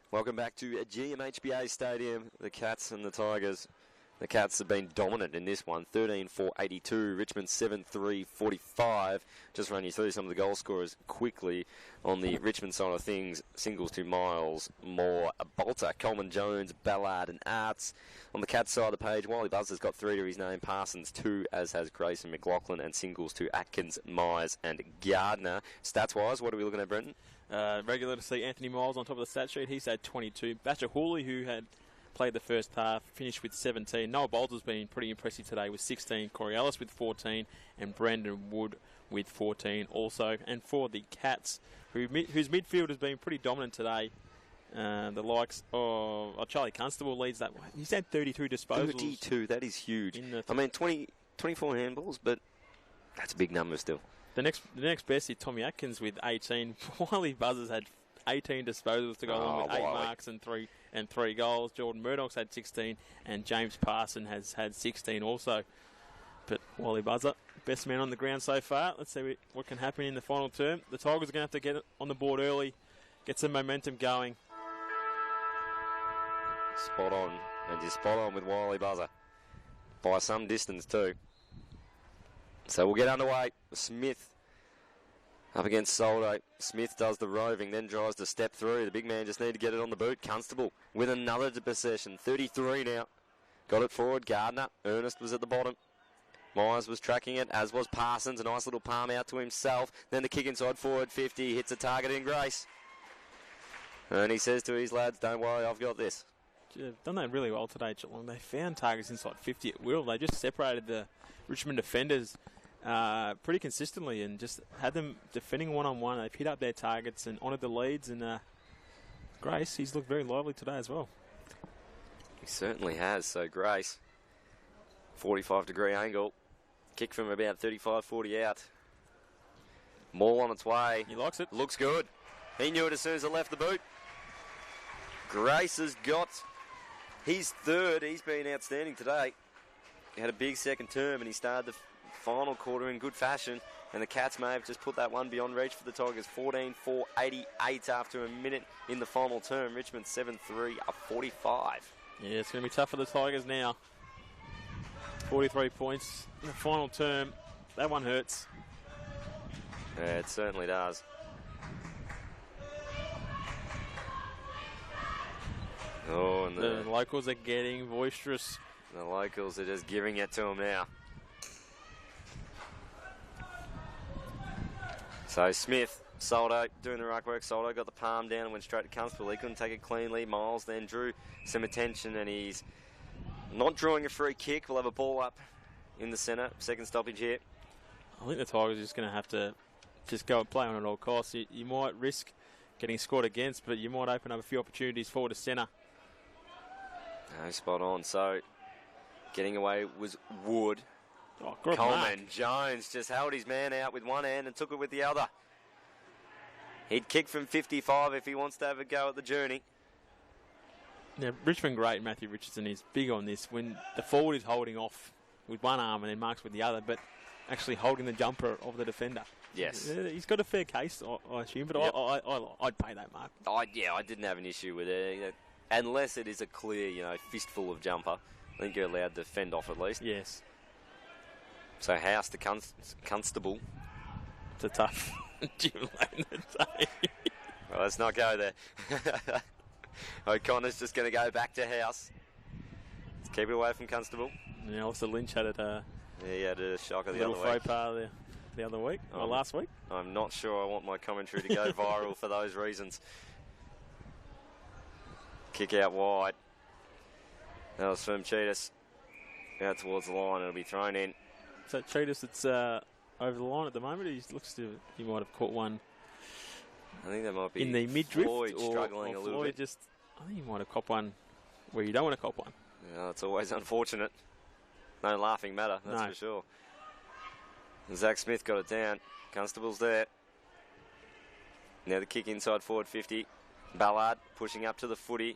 Speaker 1: Welcome back to GMHBA Stadium. The Cats and the Tigers. The Cats have been dominant in this one. 13-4-82. Richmond 7-3-45. Just run you through some of the goal scorers quickly. On the Richmond side of things, singles to Miles, Moore, Bolter, Coleman Jones, Ballard and Arts. On the Cats side of the page, Wiley Buzzer's got 3 to his name. Parsons 2, as has Grayson McLaughlin. And singles to Atkins, Myers and Gardner. Stats-wise, what are we looking at, Brenton?
Speaker 2: Regular to see Anthony Miles on top of the stat sheet. He's had 22. Batcher Hooley, who had played the first half, finished with 17. Noah Bolter's been pretty impressive today with 16. Corey Ellis with 14. And Brandon Wood with 14 also. And for the Cats, whose midfield has been pretty dominant today, the likes of Charlie Constable leads that one. He's had 32 disposals.
Speaker 1: 32, that is huge. 24 handballs, but that's a big number still.
Speaker 2: The next best is Tommy Atkins with 18. Wiley Buzzers had 18 disposals to go along with 8 marks and three goals. Jordan Murdoch's had 16, and James Parson has had 16 also. But Wiley Buzzer, best man on the ground so far. Let's see what can happen in the final term. The Tigers are going to have to get it on the board early, get some momentum going.
Speaker 1: Spot on, and you're spot on with Wiley Buzzer. By some distance too. So we'll get underway. Smith up against Soldo. Smith does the roving, then tries to step through. The big man just need to get it on the boot. Constable with another possession. 33 now. Got it forward. Gardner. Ernest was at the bottom. Myers was tracking it, as was Parsons. A nice little palm out to himself. Then the kick inside forward 50. Hits a target in Grace. And he says to his lads, don't worry, I've got this.
Speaker 2: They've done that really well today, Geelong. They found targets inside 50 at will. They just separated the Richmond defenders pretty consistently and just had them defending one-on-one. They've hit up their targets and honoured the leads. And Grace, he's looked very lively today as well.
Speaker 1: He certainly has. So Grace, 45-degree angle. Kick from about 35-40 out. Ball on its way.
Speaker 2: He likes it.
Speaker 1: Looks good. He knew it as soon as it left the boot. Grace has got his third. He's been outstanding today. He had a big second term and he started the final quarter in good fashion. And the Cats may have just put that one beyond reach for the Tigers. 14-4-88 after a minute in the final term. Richmond 7-3-45.
Speaker 2: Yeah, it's going to be tough for the Tigers now. 43 points in the final term. That one hurts.
Speaker 1: Yeah, it certainly does. Oh, and
Speaker 2: the locals are getting boisterous.
Speaker 1: The locals are just giving it to them now. So Smith, Soldo doing the ruck work. Soldo got the palm down and went straight to Constable. He couldn't take it cleanly. Miles then drew some attention and he's not drawing a free kick. We'll have a ball up in the centre. Second stoppage here.
Speaker 2: I think the Tigers are just going to have to just go and play on at all costs. You might risk getting scored against, but you might open up a few opportunities forward to centre.
Speaker 1: No, spot on. So getting away was Wood.
Speaker 2: Oh, good
Speaker 1: Coleman
Speaker 2: mark.
Speaker 1: Jones just held his man out with one hand and took it with the other. He'd kick from 55 if he wants to have a go at the journey.
Speaker 2: Now, Richmond great Matthew Richardson is big on this. When the forward is holding off with one arm and then marks with the other, but actually holding the jumper of the defender.
Speaker 1: Yes.
Speaker 2: He's got a fair case, I assume, but yep. I'd pay that mark.
Speaker 1: I didn't have an issue with it. Unless it is a clear, fistful of jumper. I think you're allowed to fend off at least.
Speaker 2: Yes.
Speaker 1: So House to Constable.
Speaker 2: It's a tough Geelong today.
Speaker 1: Well, let's not go there. O'Connor's just going to go back to House. Let's keep it away from Constable.
Speaker 2: Yeah, also Lynch had it.
Speaker 1: Yeah, he had a shocker the other week.
Speaker 2: Little faux pas the other week, or last week.
Speaker 1: I'm not sure I want my commentary to go viral for those reasons. Kick out wide. That was from Cheetahs. Out towards the line, it'll be thrown in.
Speaker 2: So Cheetahs, it's over the line at the moment. He might have caught one.
Speaker 1: I think that might be
Speaker 2: in the mid-drift.
Speaker 1: Floyd struggling a little bit.
Speaker 2: I think he might have caught one where you don't want to cop one.
Speaker 1: Yeah, it's always unfortunate. No laughing matter, that's for sure. Zach Smith got it down. Constable's there. Now the kick inside forward 50. Ballard pushing up to the footy.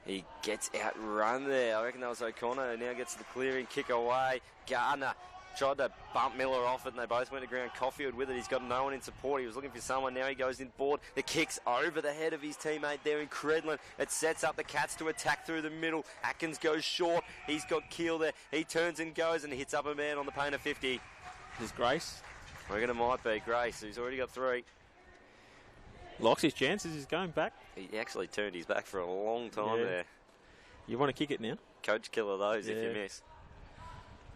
Speaker 1: He gets outrun there. I reckon that was O'Connor. Now gets the clearing kick away. Gardner tried to bump Miller off it, and they both went to ground. Caulfield with it. He's got no one in support. He was looking for someone. Now he goes in board. The kick's over the head of his teammate there in Credlin. It sets up the Cats to attack through the middle. Atkins goes short. He's got Keel there. He turns and goes and hits up a man on the paint of 50.
Speaker 2: Is Grace?
Speaker 1: I reckon it might be Grace, who's already got 3.
Speaker 2: Likes his chances. He's going back.
Speaker 1: He actually turned his back for a long time there.
Speaker 2: You want to kick it now?
Speaker 1: Coach killer those if you miss.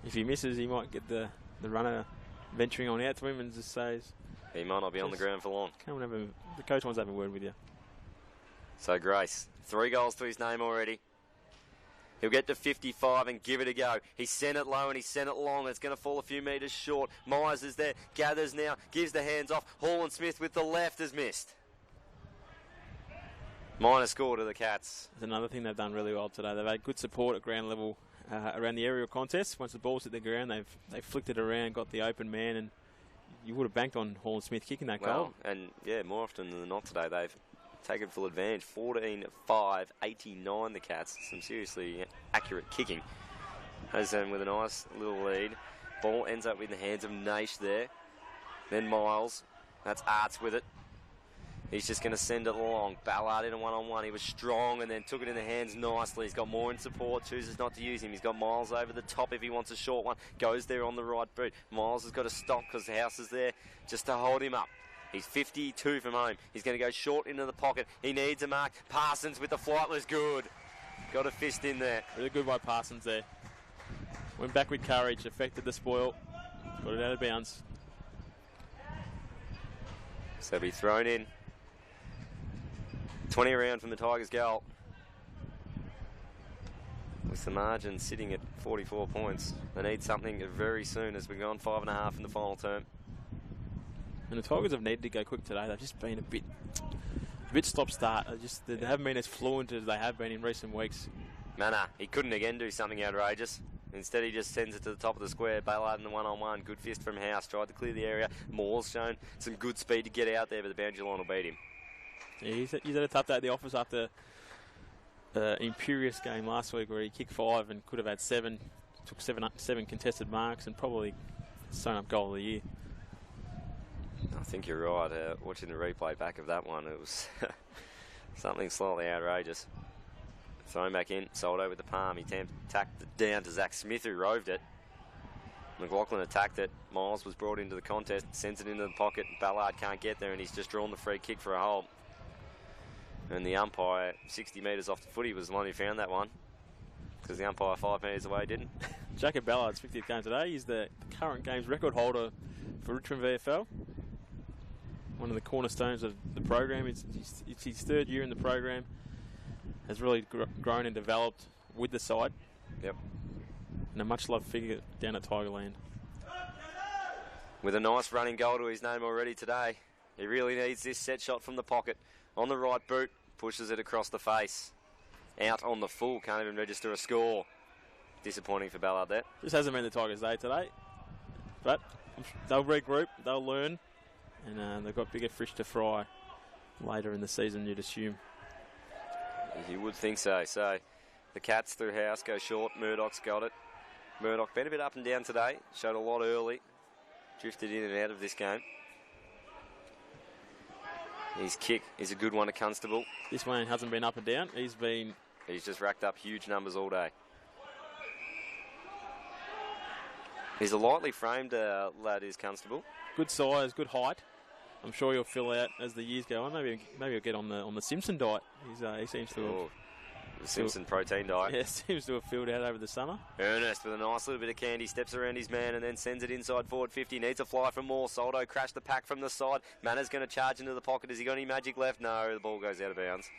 Speaker 2: If he misses, he might get the runner venturing on out to him and just says...
Speaker 1: He might not be on the ground for long.
Speaker 2: Come and the coach wants to have a word with you.
Speaker 1: So Grace, 3 goals to his name already. He'll get to 55 and give it a go. He sent it low and he sent it long. It's going to fall a few metres short. Myers is there, gathers now, gives the hands off. Hall and Smith with the left has missed. Minor score to the Cats.
Speaker 2: That's another thing they've done really well today. They've had good support at ground level around the aerial contest. Once the ball's hit the ground, they've flicked it around, got the open man, and you would have banked on Hall and Smith kicking that goal.
Speaker 1: And more often than not today, they've taken full advantage. 14-5, 89 the Cats. Some seriously accurate kicking. Has them with a nice little lead. Ball ends up in the hands of Naish there. Then Miles. That's Arts with it. He's just going to send it along. Ballard in a one-on-one. He was strong and then took it in the hands nicely. He's got more in support. Chooses not to use him. He's got Miles over the top if he wants a short one. Goes there on the right boot. Miles has got to stop because the house is there just to hold him up. He's 52 from home. He's going to go short into the pocket. He needs a mark. Parsons with the flight was good. Got a fist in there.
Speaker 2: Really good by Parsons there. Went back with courage. Affected the spoil. Got it out of bounds.
Speaker 1: So be thrown in. 20 around from the Tigers' goal. With the margin sitting at 44 points. They need something very soon as we're gone 5.5 in the final term.
Speaker 2: And the Tigers have needed to go quick today. They've just been a bit stop-start. They haven't been as fluent as they have been in recent weeks.
Speaker 1: Mana, he couldn't again do something outrageous. Instead, he just sends it to the top of the square. Ballard in the one-on-one. Good fist from House. Tried to clear the area. Moore's shown some good speed to get out there, but the boundary line will beat him.
Speaker 2: Yeah, he's had a tough day at the office after Imperious game last week where he kicked 5 and could have had 7. Took 7 contested marks and probably sewn up goal of the year.
Speaker 1: I think you're right. Watching the replay back of that one, it was something slightly outrageous. Thrown back in, Soldo with the palm. He tacked it down to Zach Smith, who roved it. McLaughlin attacked it. Miles was brought into the contest, sends it into the pocket. Ballard can't get there, and he's just drawn the free kick for a hold. And the umpire, 60 metres off the footy, was the one who found that one. Because the umpire 5 metres away didn't.
Speaker 2: Jacob Ballard's 50th game today. He's the current games record holder for Richmond VFL. One of the cornerstones of the program. It's his 3rd year in the program. Has really grown and developed with the side.
Speaker 1: Yep.
Speaker 2: And a much-loved figure down at Tigerland.
Speaker 1: With a nice running goal to his name already today. He really needs this set shot from the pocket. On the right boot, pushes it across the face. Out on the full, can't even register a score. Disappointing for Ballard there.
Speaker 2: This hasn't been the Tigers' day today. But they'll regroup, they'll learn. And they've got bigger fish to fry later in the season, you'd assume.
Speaker 1: You would think so. So the Cats through House go short. Murdoch's got it. Murdoch been a bit up and down today. Showed a lot early. Drifted in and out of this game. His kick is a good one to Constable.
Speaker 2: This one hasn't been up and down. He's
Speaker 1: just racked up huge numbers all day. He's a lightly framed lad, is Constable.
Speaker 2: Good size, good height. I'm sure he'll fill out as the years go on. Maybe he'll get on the Simpson diet. He seems to have...
Speaker 1: The Simpson protein diet.
Speaker 2: Yeah, seems to have filled out over the summer.
Speaker 1: Ernest with a nice little bit of candy, steps around his man and then sends it inside forward 50. Needs a fly from Moore. Soldo crashed the pack from the side. Manna's going to charge into the pocket. Has he got any magic left? No, the ball goes out of bounds.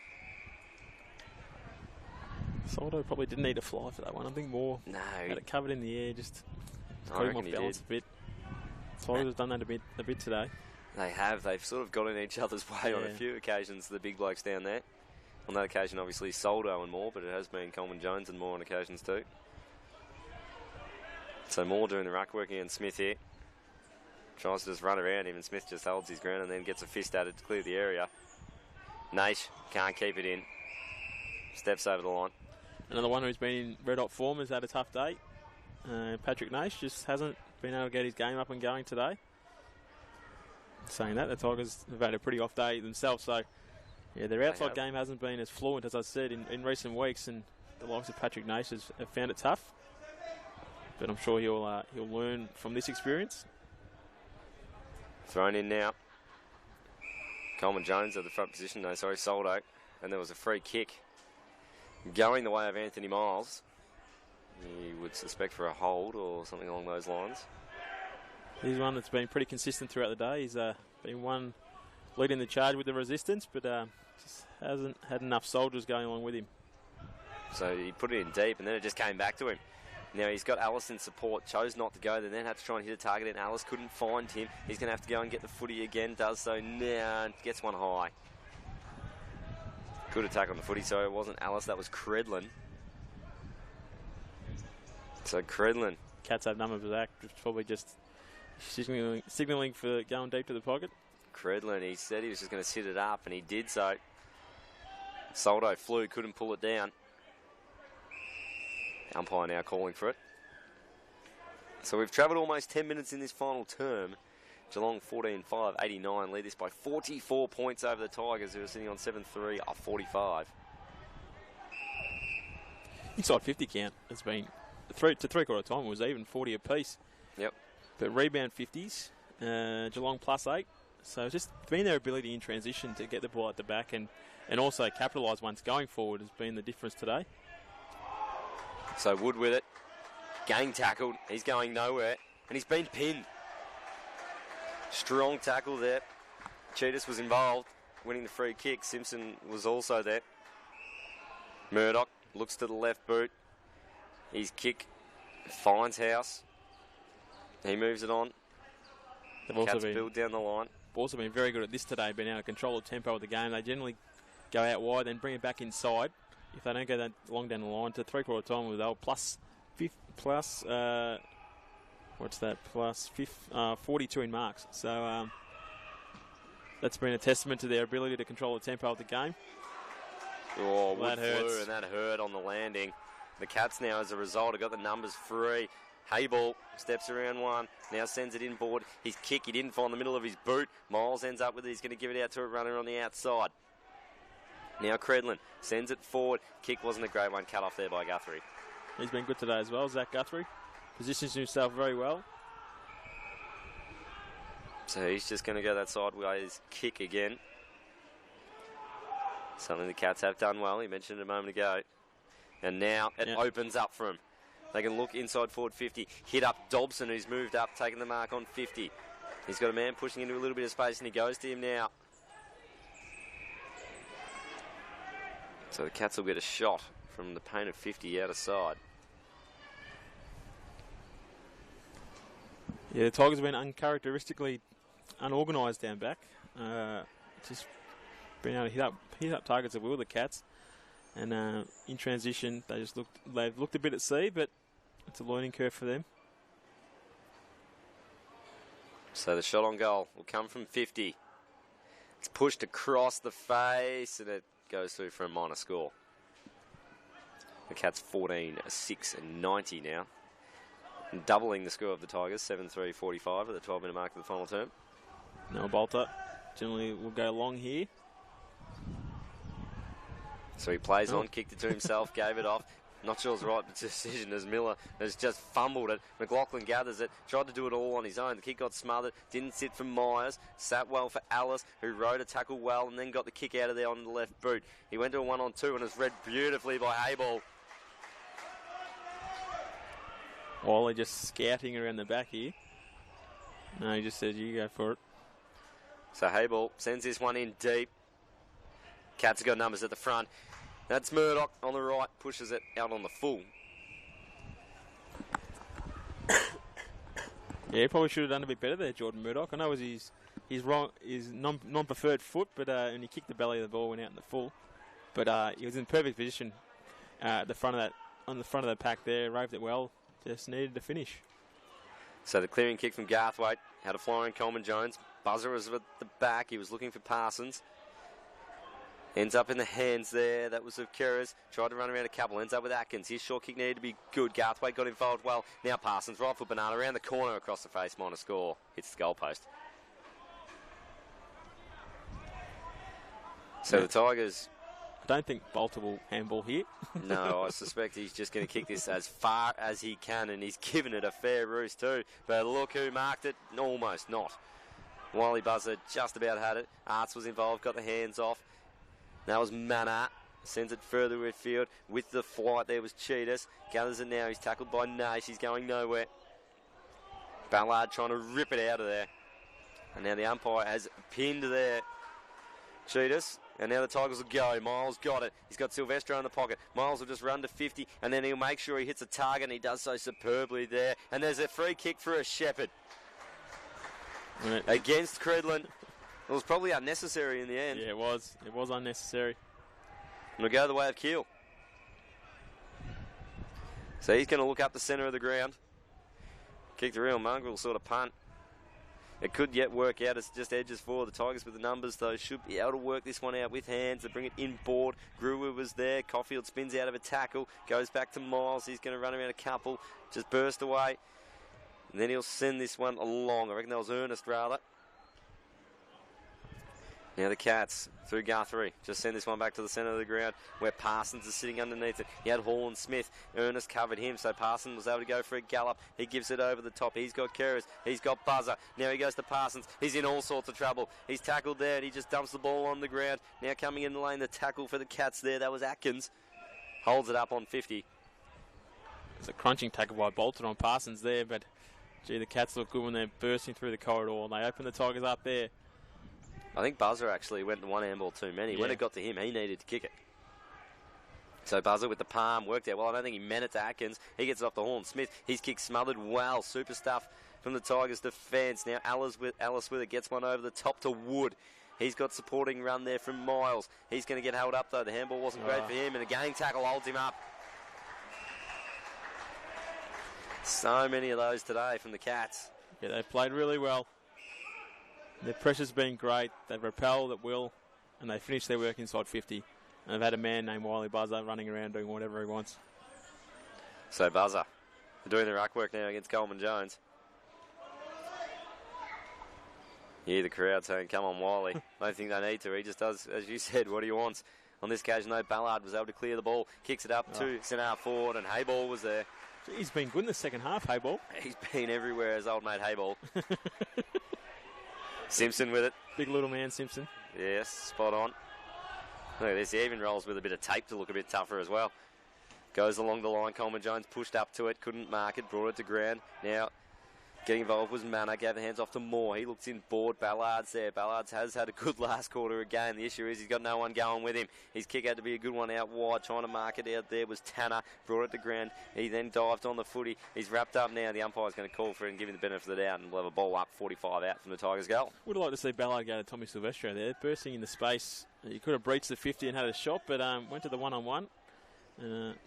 Speaker 2: Soldo probably didn't need a fly for that one. I think Moore had it covered in the air, just got him off balance a bit. Tigers have done that a bit today.
Speaker 1: They have. They've sort of got in each other's way on a few occasions, the big blokes down there. On that occasion, obviously, Soldo and Moore, but it has been Coleman Jones and Moore on occasions too. So Moore doing the ruck work against Smith here. Tries to just run around him, and Smith just holds his ground and then gets a fist at it to clear the area. Naish can't keep it in. Steps over the line.
Speaker 2: Another one who's been in red hot form has had a tough day. Patrick Naish just hasn't been able to get his game up and going today. Saying that, the Tigers have had a pretty off day themselves, so yeah, their outside game hasn't been as fluent as I said in recent weeks, and the likes of Patrick Nace have found it tough. But I'm sure he'll learn from this experience.
Speaker 1: Thrown in now. Coleman Jones at the front position, Soldo. And there was a free kick going the way of Anthony Miles. You would suspect for a hold or something along those lines.
Speaker 2: He's one that's been pretty consistent throughout the day. He's been one leading the charge with the resistance, but just hasn't had enough soldiers going along with him.
Speaker 1: So he put it in deep, and then it just came back to him. Now he's got Alice in support, chose not to go, then had to try and hit a target, and Alice couldn't find him. He's going to have to go and get the footy again, does so now, and gets one high. Good attack on the footy, so it wasn't Alice, that was Credlin. So Credlin.
Speaker 2: Cats have number of Zach, probably just signalling for going deep to the pocket.
Speaker 1: Credlin, he said he was just going to sit it up, and he did so. Soldo flew, couldn't pull it down. Umpire now calling for it. So we've travelled almost 10 minutes in this final term. Geelong 14-5, 89, lead this by 44 points over the Tigers, who are sitting on 7-3, off 45.
Speaker 2: Inside 50 count has been, three-quarter time, it was even 40 apiece.
Speaker 1: Yep.
Speaker 2: But rebound 50s, Geelong +8. So it's just been their ability in transition to get the ball at the back and also capitalise once going forward has been the difference today.
Speaker 1: So Wood with it. Gang tackled. He's going nowhere. And he's been pinned. Strong tackle there. Cheetahs was involved, winning the free kick. Simpson was also there. Murdoch looks to the left boot. His kick finds House. He moves it on. Cats build down the line.
Speaker 2: Also been very good at this today, being able to control the tempo of the game. They generally go out wide, then bring it back inside. If they don't go that long down the line to three-quarter time, with plus 42 in marks. So that's been a testament to their ability to control the tempo of the game.
Speaker 1: Oh, Wood flew, and that hurt on the landing. The Cats now, as a result, have got the numbers free. Hayball steps around one, now sends it inboard. His kick, he didn't find the middle of his boot. Miles ends up with it. He's going to give it out to a runner on the outside. Now Credlin sends it forward. Kick wasn't a great one, cut off there by Guthrie.
Speaker 2: He's been good today as well, Zach Guthrie. Positions himself very well.
Speaker 1: So he's just going to go that sideways kick again. Something the Cats have done well. He mentioned it a moment ago. And now it opens up for him. They can look inside forward 50. Hit up Dobson, who's moved up, taking the mark on 50. He's got a man pushing into a little bit of space, and he goes to him now. So the Cats will get a shot from the paint of 50 out of side.
Speaker 2: Yeah, the Tigers have been uncharacteristically unorganised down back. Just been able to hit up targets at will, the Cats. And in transition, they've looked a bit at sea, but it's a learning curve for them.
Speaker 1: So the shot on goal will come from 50. It's pushed across the face, and it goes through for a minor score. The Cats 14-6 and 90 now. And doubling the score of the Tigers, 7-3-45 at the 12-minute mark of the final term.
Speaker 2: Noah Bolter generally will go long here.
Speaker 1: So he plays on, kicked it to himself, gave it off. Not sure it was the right decision as Miller has just fumbled it. McLaughlin gathers it, tried to do it all on his own. The kick got smothered, didn't sit for Myers, sat well for Alice, who rode a tackle well and then got the kick out of there on the left boot. He went to a 1-on-2 and was read beautifully by Hayball.
Speaker 2: Wiley just scouting around the back here. No, he just says, you go for it.
Speaker 1: So Hayball sends this one in deep. Cats have got numbers at the front. That's Murdoch on the right, pushes it out on the full.
Speaker 2: Yeah, he probably should have done a bit better there, Jordan Murdoch. I know it was his non-preferred foot, but and he kicked the belly of the ball, went out in the full. But he was in perfect position at the front of that, on the front of the pack there, raved it well, just needed to finish.
Speaker 1: So the clearing kick from Garthwaite had a flying Coleman Jones. Buzzer was at the back, he was looking for Parsons. Ends up in the hands there. That was of Keras. Tried to run around a couple. Ends up with Atkins. His short kick needed to be good. Garthwaite got involved well. Now Parsons, right foot banana around the corner across the face. Minor score. Hits the goalpost. So the Tigers...
Speaker 2: I don't think Bolter will handball here.
Speaker 1: No, I suspect he's just going to kick this as far as he can, and he's given it a fair roost too. But look who marked it. Almost not. Wiley Buzzer just about had it. Arts was involved, got the hands off. That was Mana. Sends it further midfield. With the flight there was Cheetahs. Gathers it now. He's tackled by Nash. He's going nowhere. Ballard trying to rip it out of there. And now the umpire has pinned there Cheetahs. And now the Tigers will go. Miles got it. He's got Silvestro in the pocket. Miles will just run to 50, and then he'll make sure he hits a target, and he does so superbly there. And there's a free kick for a Shepherd against Credlin. It was probably unnecessary in the end.
Speaker 2: Yeah, it was. It was unnecessary.
Speaker 1: And we'll go the way of Keele. So he's going to look up the centre of the ground. Kick the real mongrel sort of punt. It could yet work out. It's just edges for the Tigers with the numbers, though. Should be able to work this one out with hands. They bring it inboard. Brewer was there. Caulfield spins out of a tackle. Goes back to Miles. He's going to run around a couple. Just burst away. And then he'll send this one along. I reckon that was Ernest, rather. Now the Cats through Guthrie. Just send this one back to the centre of the ground where Parsons is sitting underneath it. He had Hall and Smith. Ernest covered him, so Parsons was able to go for a gallop. He gives it over the top. He's got Keras. He's got Buzzer. Now he goes to Parsons. He's in all sorts of trouble. He's tackled there and he just dumps the ball on the ground. Now coming in the lane, the tackle for the Cats there. That was Atkins. Holds it up on 50.
Speaker 2: It's a crunching tackle by Bolton on Parsons there, but gee, the Cats look good when they're bursting through the corridor and they open the Tigers up there.
Speaker 1: I think Buzzer actually went to one handball too many. Yeah. When it got to him, he needed to kick it. So Buzzer with the palm worked out well. I don't think he meant it to Atkins. He gets it off the Horn. Smith, his kick smothered well. Super stuff from the Tigers defence. Now Alice with it gets one over the top to Wood. He's got supporting run there from Miles. He's going to get held up though. The handball wasn't great for him, and a gang tackle holds him up. So many of those today from the Cats.
Speaker 2: Yeah, they've played really well. Their pressure's been great. They've repelled at will, and they finished their work inside 50. And they've had a man named Wiley Buzzer running around doing whatever he wants.
Speaker 1: So Buzzer doing the ruck work now against Coleman Jones. Yeah, the crowd saying, come on, Wiley. I don't think they need to. He just does, as you said, what he wants. On this occasion, though, Ballard was able to clear the ball. Kicks it up to centre forward, and Hayball was there.
Speaker 2: He's been good in the second half, Hayball.
Speaker 1: He's been everywhere as old mate Hayball. Simpson with it.
Speaker 2: Big little man, Simpson.
Speaker 1: Yes, spot on. Look at this. He even rolls with a bit of tape to look a bit tougher as well. Goes along the line. Coleman Jones pushed up to it. Couldn't mark it. Brought it to ground. Now, getting involved was Manna. Gave the hands off to Moore. He looks in board. Ballard's there. Ballard's has had a good last quarter again. The issue is he's got no one going with him. His kick had to be a good one out wide. Trying to mark it out there was Tanner. Brought it to ground. He then dived on the footy. He's wrapped up now. The umpire's going to call for it and give him the benefit of the doubt, and we'll have a ball up 45 out from the Tigers' goal.
Speaker 2: Would have liked to see Ballard go to Tommy Silvestro there. Bursting into space. He could have breached the 50 and had a shot, but went to the one-on-one.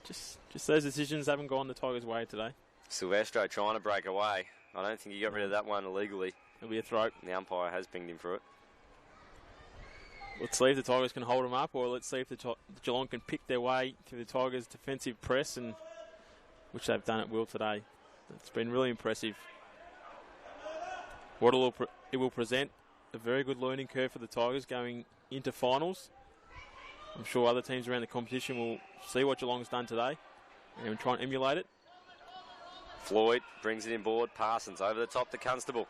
Speaker 2: Just those decisions haven't gone the Tigers' way today.
Speaker 1: Silvestro trying to break away. I don't think he got rid of that one illegally.
Speaker 2: It'll be a throw.
Speaker 1: The umpire has pinged him for it.
Speaker 2: Let's see if the Tigers can hold him up, or let's see if the Geelong can pick their way through the Tigers' defensive press, and which they've done at will today. It's been really impressive. It will present a very good learning curve for the Tigers going into finals. I'm sure other teams around the competition will see what Geelong's done today and try and emulate it.
Speaker 1: Floyd brings it inboard. Parsons over the top to Constable.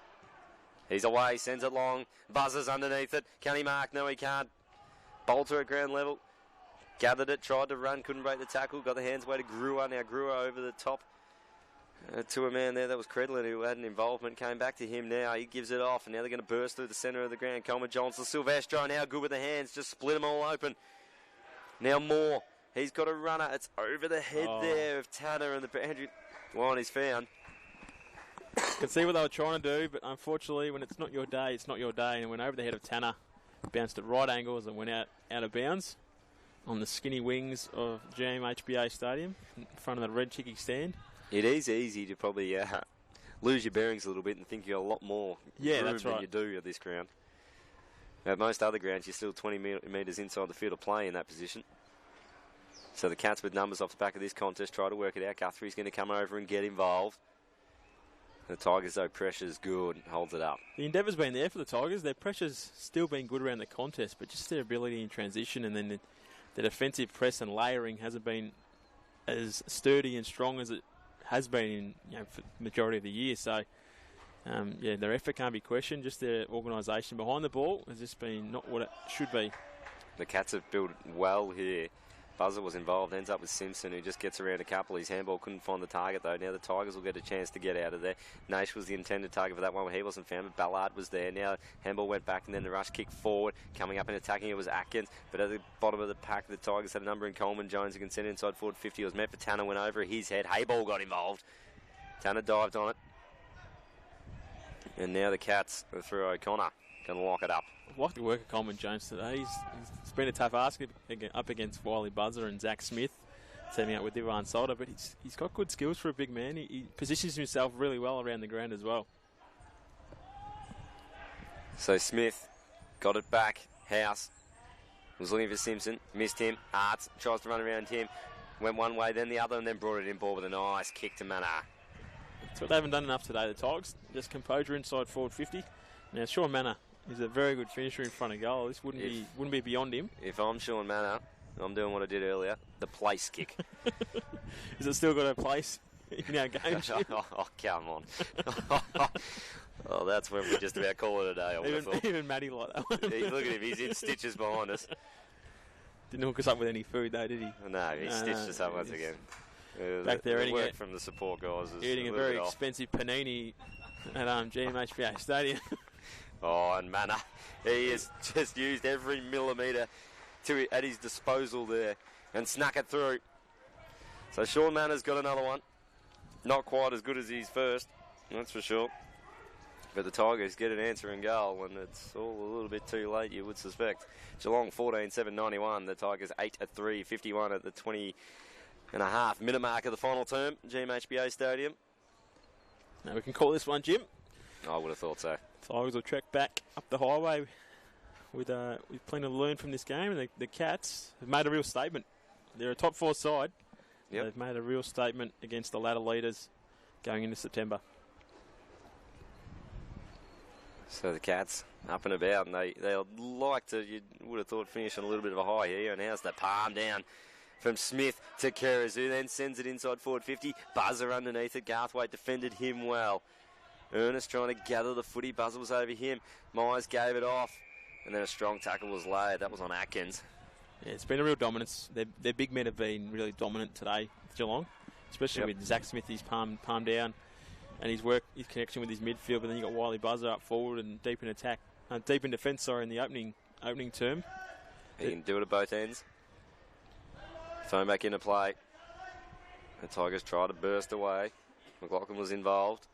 Speaker 1: He's away, sends it long. Buzzers underneath it. Can he mark? No, he can't. Bolter at ground level. Gathered it, tried to run, couldn't break the tackle. Got the hands away to Brewer. Now Brewer over the top to a man there. That was Credlin who had an involvement. Came back to him now. He gives it off, and now they're going to burst through the centre of the ground. Coleman Johnson, Silvestro now good with the hands. Just split them all open. Now Moore. He's got a runner. It's over the head there of Tanner, and the boundary line is found.
Speaker 2: Can see what they were trying to do, but unfortunately, when it's not your day, it's not your day. And it went over the head of Tanner, bounced at right angles and went out of bounds on the skinny wings of GMHBA Stadium in front of the red chicky stand.
Speaker 1: It is easy to probably lose your bearings a little bit and think you've got a lot more room than you do at this ground. At most other grounds, you're still 20 metres inside the field of play in that position. So the Cats with numbers off the back of this contest try to work it out. Guthrie's going to come over and get involved. The Tigers, though, pressure's good, holds it up.
Speaker 2: The endeavour's been there for the Tigers. Their pressure's still been good around the contest, but just their ability in transition and then the defensive press and layering hasn't been as sturdy and strong as it has been in for the majority of the year. So, their effort can't be questioned. Just their organisation behind the ball has just been not what it should be.
Speaker 1: The Cats have built well here. Buzzer was involved, ends up with Simpson, who just gets around a couple. His handball couldn't find the target, though. Now the Tigers will get a chance to get out of there. Naish was the intended target for that one, but he wasn't found. But Ballard was there. Now handball went back, and then the rush kick forward. Coming up and attacking, it was Atkins. But at the bottom of the pack, the Tigers had a number in Coleman Jones, who can send inside forward 50. It was met for Tanner, went over his head. Hayball got involved. Tanner dived on it. And now the Cats are through O'Connor. Going to lock it up.
Speaker 2: I'd like to work at Coleman Jones today. It's been a tough ask up against Wiley Buzzer and Zach Smith, teaming up with Ivan Solder, but he's got good skills for a big man. He positions himself really well around the ground as well.
Speaker 1: So Smith got it back. House was looking for Simpson, missed him. Arts tries to run around him, went one way, then the other, and then brought it in ball with a nice kick to Mana.
Speaker 2: That's what they haven't done enough today, the Tigers. Just composure inside forward 50. Now, Sean Manor is a very good finisher in front of goal. This wouldn't be beyond him.
Speaker 1: If I'm Sean Manor, I'm doing what I did earlier, the place kick.
Speaker 2: Is it still got a place in our game?
Speaker 1: Oh, come on. Oh, that's when we just about call it a day.
Speaker 2: Even Matty like that one.
Speaker 1: Look at him, he's in stitches behind us.
Speaker 2: Didn't hook us up with any food though, did he?
Speaker 1: No, he stitched us up once again.
Speaker 2: Back there
Speaker 1: the work from the support guys is
Speaker 2: eating a very expensive panini at GMHBA Stadium.
Speaker 1: Oh, and Manor, he has just used every millimetre at his disposal there and snuck it through. So Sean Manor's got another one. Not quite as good as his first, that's for sure. But the Tigers get an answer in goal, and it's all a little bit too late, you would suspect. Geelong 14-7-91, the Tigers 8-3, 51 at the 20.5-minute mark of the final term, GMHBA Stadium.
Speaker 2: Now we can call this one, Jim.
Speaker 1: I would have thought so.
Speaker 2: Tigers will trek back up the highway with plenty to learn from this game, and the Cats have made a real statement. They're a top four side.
Speaker 1: Yep.
Speaker 2: They've made a real statement against the ladder leaders going into September.
Speaker 1: So the Cats up and about, and they'll like to, you would have thought, finish on a little bit of a high here. And how's the palm down from Smith to Keras, who then sends it inside forward 50. Buzzer underneath it. Garthwaite defended him well. Ernest trying to gather the footy. Buzzer was over him. Myers gave it off. And then a strong tackle was laid. That was on Atkins.
Speaker 2: Yeah, it's been a real dominance. Their big men have been really dominant today with Geelong, especially with Zach Smith, his palm down, and his connection with his midfield. But then you got Wiley Buzzer up forward and deep in defence. In the opening term.
Speaker 1: He can do it at both ends. Thrown back into play. The Tigers try to burst away. McLaughlin was involved.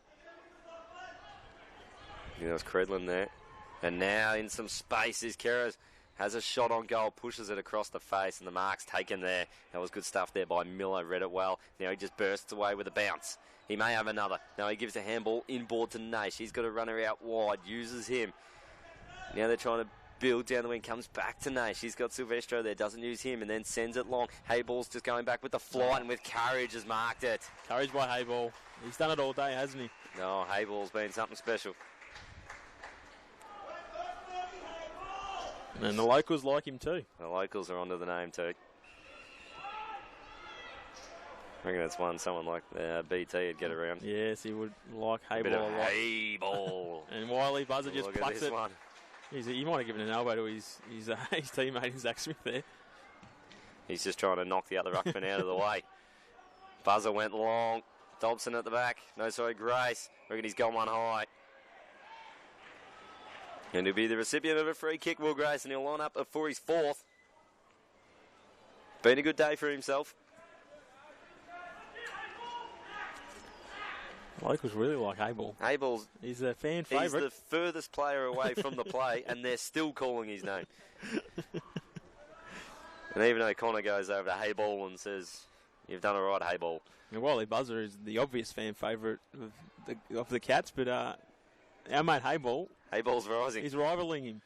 Speaker 1: There was Credlin there. And now in some space is Keras. Has a shot on goal, pushes it across the face, and the mark's taken there. That was good stuff there by Miller, read it well. Now he just bursts away with a bounce. He may have another. Now he gives a handball inboard to Naish. He's got a runner out wide, uses him. Now they're trying to build down the wing, comes back to Naish. He's got Silvestro there, doesn't use him, and then sends it long. Hayball's just going back with the flight, and with courage has marked it.
Speaker 2: Courage by Hayball. He's done it all day, hasn't he?
Speaker 1: No, Hayball's been something special.
Speaker 2: And the locals like him too.
Speaker 1: The locals are onto the name too. I reckon that's one someone like BT would get around.
Speaker 2: Yes, he would like Hayball
Speaker 1: a bit of
Speaker 2: a lot.
Speaker 1: Hayball.
Speaker 2: And Wiley Buzzer just plucks it.
Speaker 1: One.
Speaker 2: He might have given an elbow to his teammate, Zach Smith, there.
Speaker 1: He's just trying to knock the other ruckman out of the way. Buzzer went long. Dobson at the back. Grace. I reckon he's gone one high. And he'll be the recipient of a free kick, Will Grace, and he'll line up for his fourth. Been a good day for himself.
Speaker 2: Locals really like Hayball. He's a fan favourite.
Speaker 1: He's the furthest player away from the play, and they're still calling his name. And even O'Connor goes over to Hayball and says, "You've done all right, Hayball."
Speaker 2: And Wiley Buzzer is the obvious fan favourite of the Cats, but our mate Hayball
Speaker 1: Hayball's rising.
Speaker 2: He's rivaling him.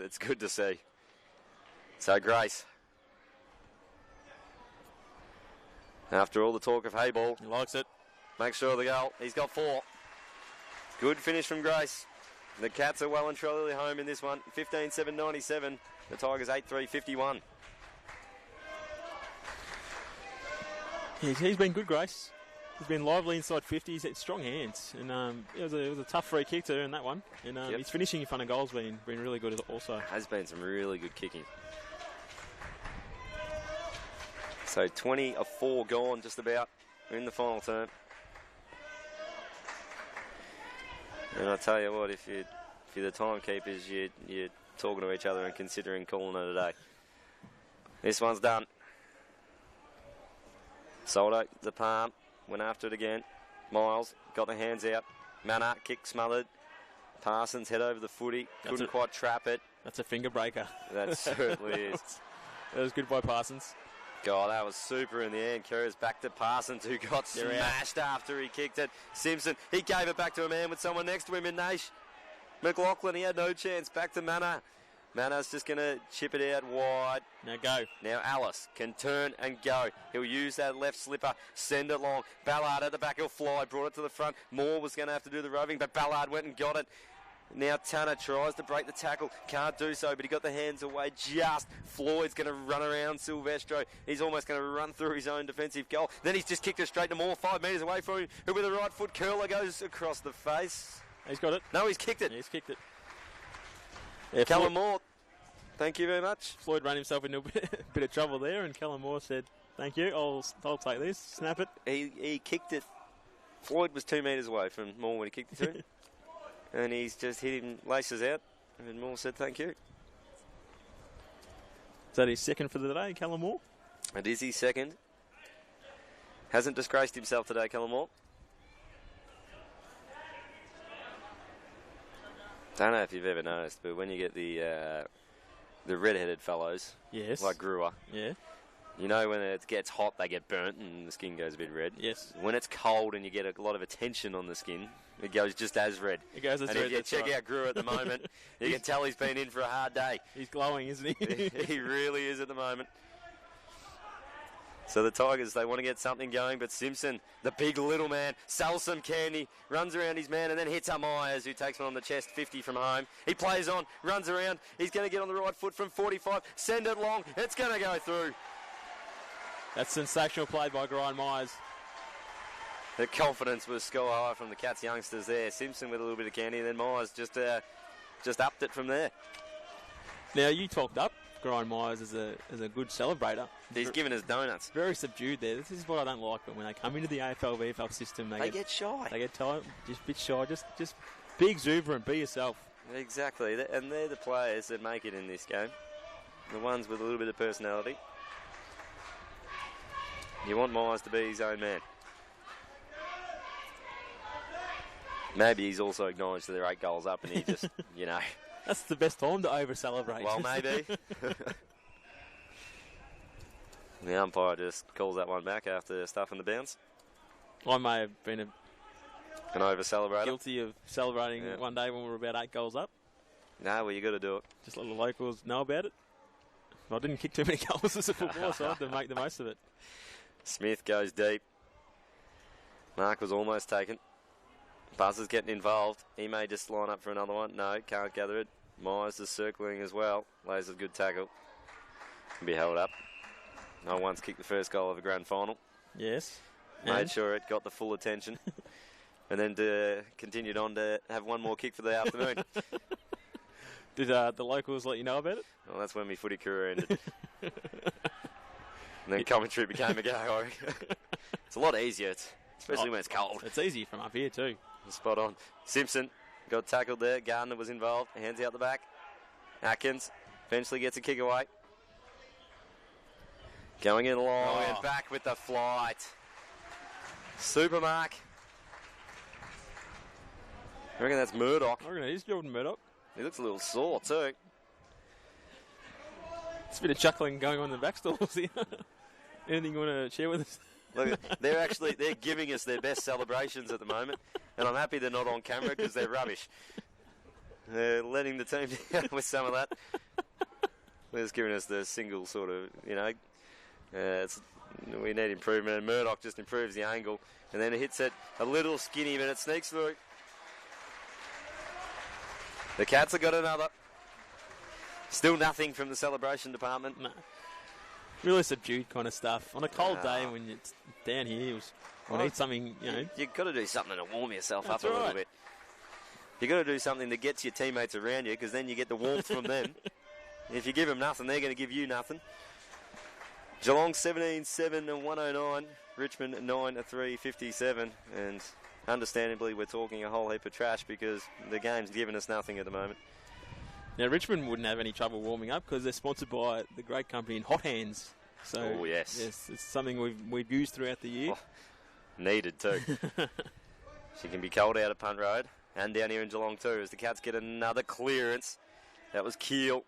Speaker 1: It's good to see. So Grace, after all the talk of Hayball,
Speaker 2: He likes it.
Speaker 1: make sure of the goal. He's got 4. Good finish from Grace. The Cats are well and truly home in this one. 15-7-97. The Tigers 8-3-51.
Speaker 2: He's been good, Grace. He's been lively inside 50. He's had strong hands. And it was a tough free kick to earn that one. And his finishing in front of goal's been really good also.
Speaker 1: Has been some really good kicking. So 20 of 4 gone just about. We're in the final term. And I tell you what, if you're the timekeepers, you're talking to each other and considering calling it a day. This one's done. Soldo, the palm, went after it again. Miles got the hands out. Manna, kick smothered. Parsons head over the footy. Couldn't quite trap it.
Speaker 2: That's a finger breaker.
Speaker 1: That certainly is.
Speaker 2: That was good by Parsons.
Speaker 1: God, that was super in the end. Carries back to Parsons, who got smashed after he kicked it. Simpson, he gave it back to a man with someone next to him in Nash. McLaughlin, he had no chance. Back to Manna. Manna's just going to chip it out wide.
Speaker 2: Now go.
Speaker 1: Now Alice can turn and go. He'll use that left slipper, send it long. Ballard at the back, he'll fly, brought it to the front. Moore was going to have to do the roving, but Ballard went and got it. Now Tanner tries to break the tackle, can't do so, but he got the hands away just. Floyd's going to run around Silvestro. He's almost going to run through his own defensive goal. Then he's just kicked it straight to Moore, 5 metres away from him, who with a right foot curler goes across the face.
Speaker 2: He's got it.
Speaker 1: No, he's kicked it.
Speaker 2: Yeah, he's kicked it. Yeah,
Speaker 1: Callum Moore, thank you very much.
Speaker 2: Floyd ran himself into a bit of trouble there, and Callum Moore said, "Thank you, I'll take this, snap it."
Speaker 1: He kicked it. Floyd was 2 metres away from Moore when he kicked it to him. And he's just hit him laces out, and Moore said thank you.
Speaker 2: Is that his second for the day, Callum Moore?
Speaker 1: It is his second. Hasn't disgraced himself today, Callum Moore. Don't know if you've ever noticed, but when you get the red-headed fellows,
Speaker 2: yes,
Speaker 1: like Brewer,
Speaker 2: yeah,
Speaker 1: you know when it gets hot, they get burnt and the skin goes a bit red.
Speaker 2: Yes.
Speaker 1: When it's cold and you get a lot of attention on the skin, it goes just as red.
Speaker 2: It goes as
Speaker 1: and
Speaker 2: red.
Speaker 1: If you check out Brewer at the moment, you can tell he's been in for a hard day.
Speaker 2: He's glowing, isn't he?
Speaker 1: He really is at the moment. So the Tigers, they want to get something going, but Simpson, the big little man, sells some candy, runs around his man and then hits up Myers, who takes one on the chest, 50 from home. He plays on, runs around, he's going to get on the right foot from 45, send it long, it's going to go through.
Speaker 2: That's sensational play by Brian Myers.
Speaker 1: The confidence was sky high from the Cats youngsters there. Simpson with a little bit of candy, and then Myers just upped it from there.
Speaker 2: Now, you talked up Brian Myers as a good celebrator.
Speaker 1: He's given us donuts.
Speaker 2: Very subdued there. This is what I don't like, but when they come into the AFL, VFL system, they
Speaker 1: get shy.
Speaker 2: They get tired, just a bit shy. Just be exuberant, be yourself.
Speaker 1: Exactly, and they're the players that make it in this game. The ones with a little bit of personality. You want Myers to be his own man. Maybe he's also acknowledged that they're 8 goals up and he just, you know.
Speaker 2: That's the best time to over-celebrate.
Speaker 1: Well, maybe. The umpire just calls that one back after stuffing the bounce.
Speaker 2: I may have been
Speaker 1: an over-celebrator.
Speaker 2: Guilty of celebrating one day when we were about 8 goals up.
Speaker 1: No, well, you got to do it.
Speaker 2: Just let the locals know about it. I didn't kick too many goals as a footballer, so I had to make the most of it.
Speaker 1: Smith goes deep. Mark was almost taken. Buzzer's getting involved. He may just line up for another one. No, can't gather it. Myers is circling as well. Lays a good tackle. Can be held up. I once kicked the first goal of a grand final.
Speaker 2: Yes.
Speaker 1: Made sure it got the full attention. And then continued on to have one more kick for the afternoon.
Speaker 2: Did the locals let you know about it?
Speaker 1: Well, that's when my footy career ended. And then commentary became a go. It's a lot easier, especially when it's cold.
Speaker 2: It's easy from up here too.
Speaker 1: Spot on. Simpson got tackled there. Gardner was involved. Hands out the back. Atkins eventually gets a kick away. Going in long and back with the flight. Supermark. I reckon that's Murdoch.
Speaker 2: I reckon it is Jordan Murdoch.
Speaker 1: He looks a little sore too.
Speaker 2: It's a bit of chuckling going on in the back stalls here. Anything you want to share with us?
Speaker 1: Look, they're giving us their best celebrations at the moment, and I'm happy they're not on camera because they're rubbish. letting the team down with some of that. It's giving us the single sort of, we need improvement, and Murdoch just improves the angle, and then it hits it a little skinny, but it sneaks through. The Cats have got another. Still nothing from the celebration department.
Speaker 2: No. Really subdued kind of stuff. On a cold day when it's down here, we need something,
Speaker 1: You've got to do something to warm yourself up
Speaker 2: That's
Speaker 1: a little
Speaker 2: right.
Speaker 1: bit. You've got to do something that gets your teammates around you, because then you get the warmth from them. If you give them nothing, they're going to give you nothing. Geelong 17-7 and 109. Richmond 9-3-57. And understandably, we're talking a whole heap of trash because the game's giving us nothing at the moment.
Speaker 2: Now, Richmond wouldn't have any trouble warming up because they're sponsored by the great company in Hot Hands. So,
Speaker 1: oh, yes.
Speaker 2: It's something we've used throughout the year.
Speaker 1: Needed too. She can be cold out of Punt Road and down here in Geelong too, as the Cats get another clearance. That was Keel.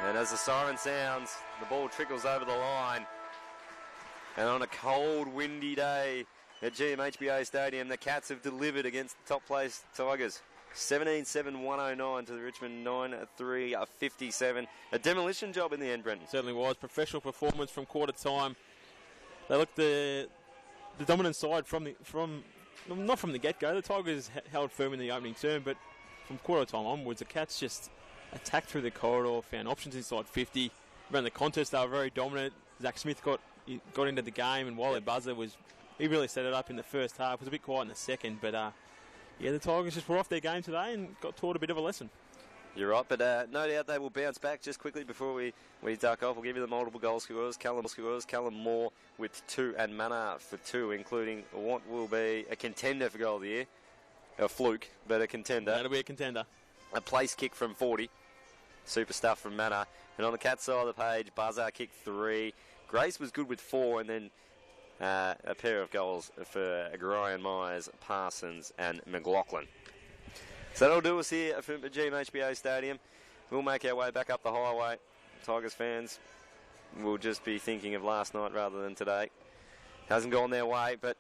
Speaker 1: And as the siren sounds, the ball trickles over the line. And on a cold, windy day at GMHBA Stadium, the Cats have delivered against the top place Tigers. 17-7-109 to the Richmond 9-3-57. A demolition job in the end, Brendan.
Speaker 2: Certainly was. Professional performance from quarter time. They looked the dominant side not from the get-go. The Tigers held firm in the opening term, but from quarter time onwards, the Cats just attacked through the corridor, found options inside 50. Around the contest, they were very dominant. Zach Smith got into the game, and Wally Buzzer he really set it up in the first half. It was a bit quiet in the second, but the Tigers just were off their game today and got taught a bit of a lesson.
Speaker 1: You're right, but no doubt they will bounce back. Just quickly before we duck off, we'll give you the multiple goal scorers. Callum Moore with 2 and Mana for 2, including what will be a contender for goal of the year. A fluke, but a contender.
Speaker 2: That'll be a contender.
Speaker 1: A place kick from 40. Super stuff from Mana. And on the Cat side of the page, Buzzer kicked 3. Grace was good with 4, and then a pair of goals for Ryan Myers, Parsons and McLaughlin. So that'll do us here from the GMHBA Stadium. We'll make our way back up the highway. Tigers fans will just be thinking of last night rather than today. Hasn't gone their way, but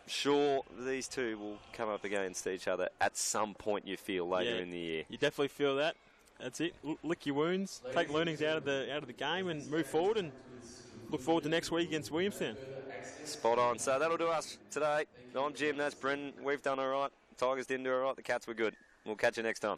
Speaker 1: sure, these two will come up against each other at some point, you feel, later in the year.
Speaker 2: You definitely feel that. That's it. Lick your wounds, take learnings out of the game and move forward, and look forward to next week against Williamstown.
Speaker 1: Spot on. So that'll do us today. I'm Jim, that's Brendan. We've done all right. Tigers didn't do all right. The Cats were good. We'll catch you next time.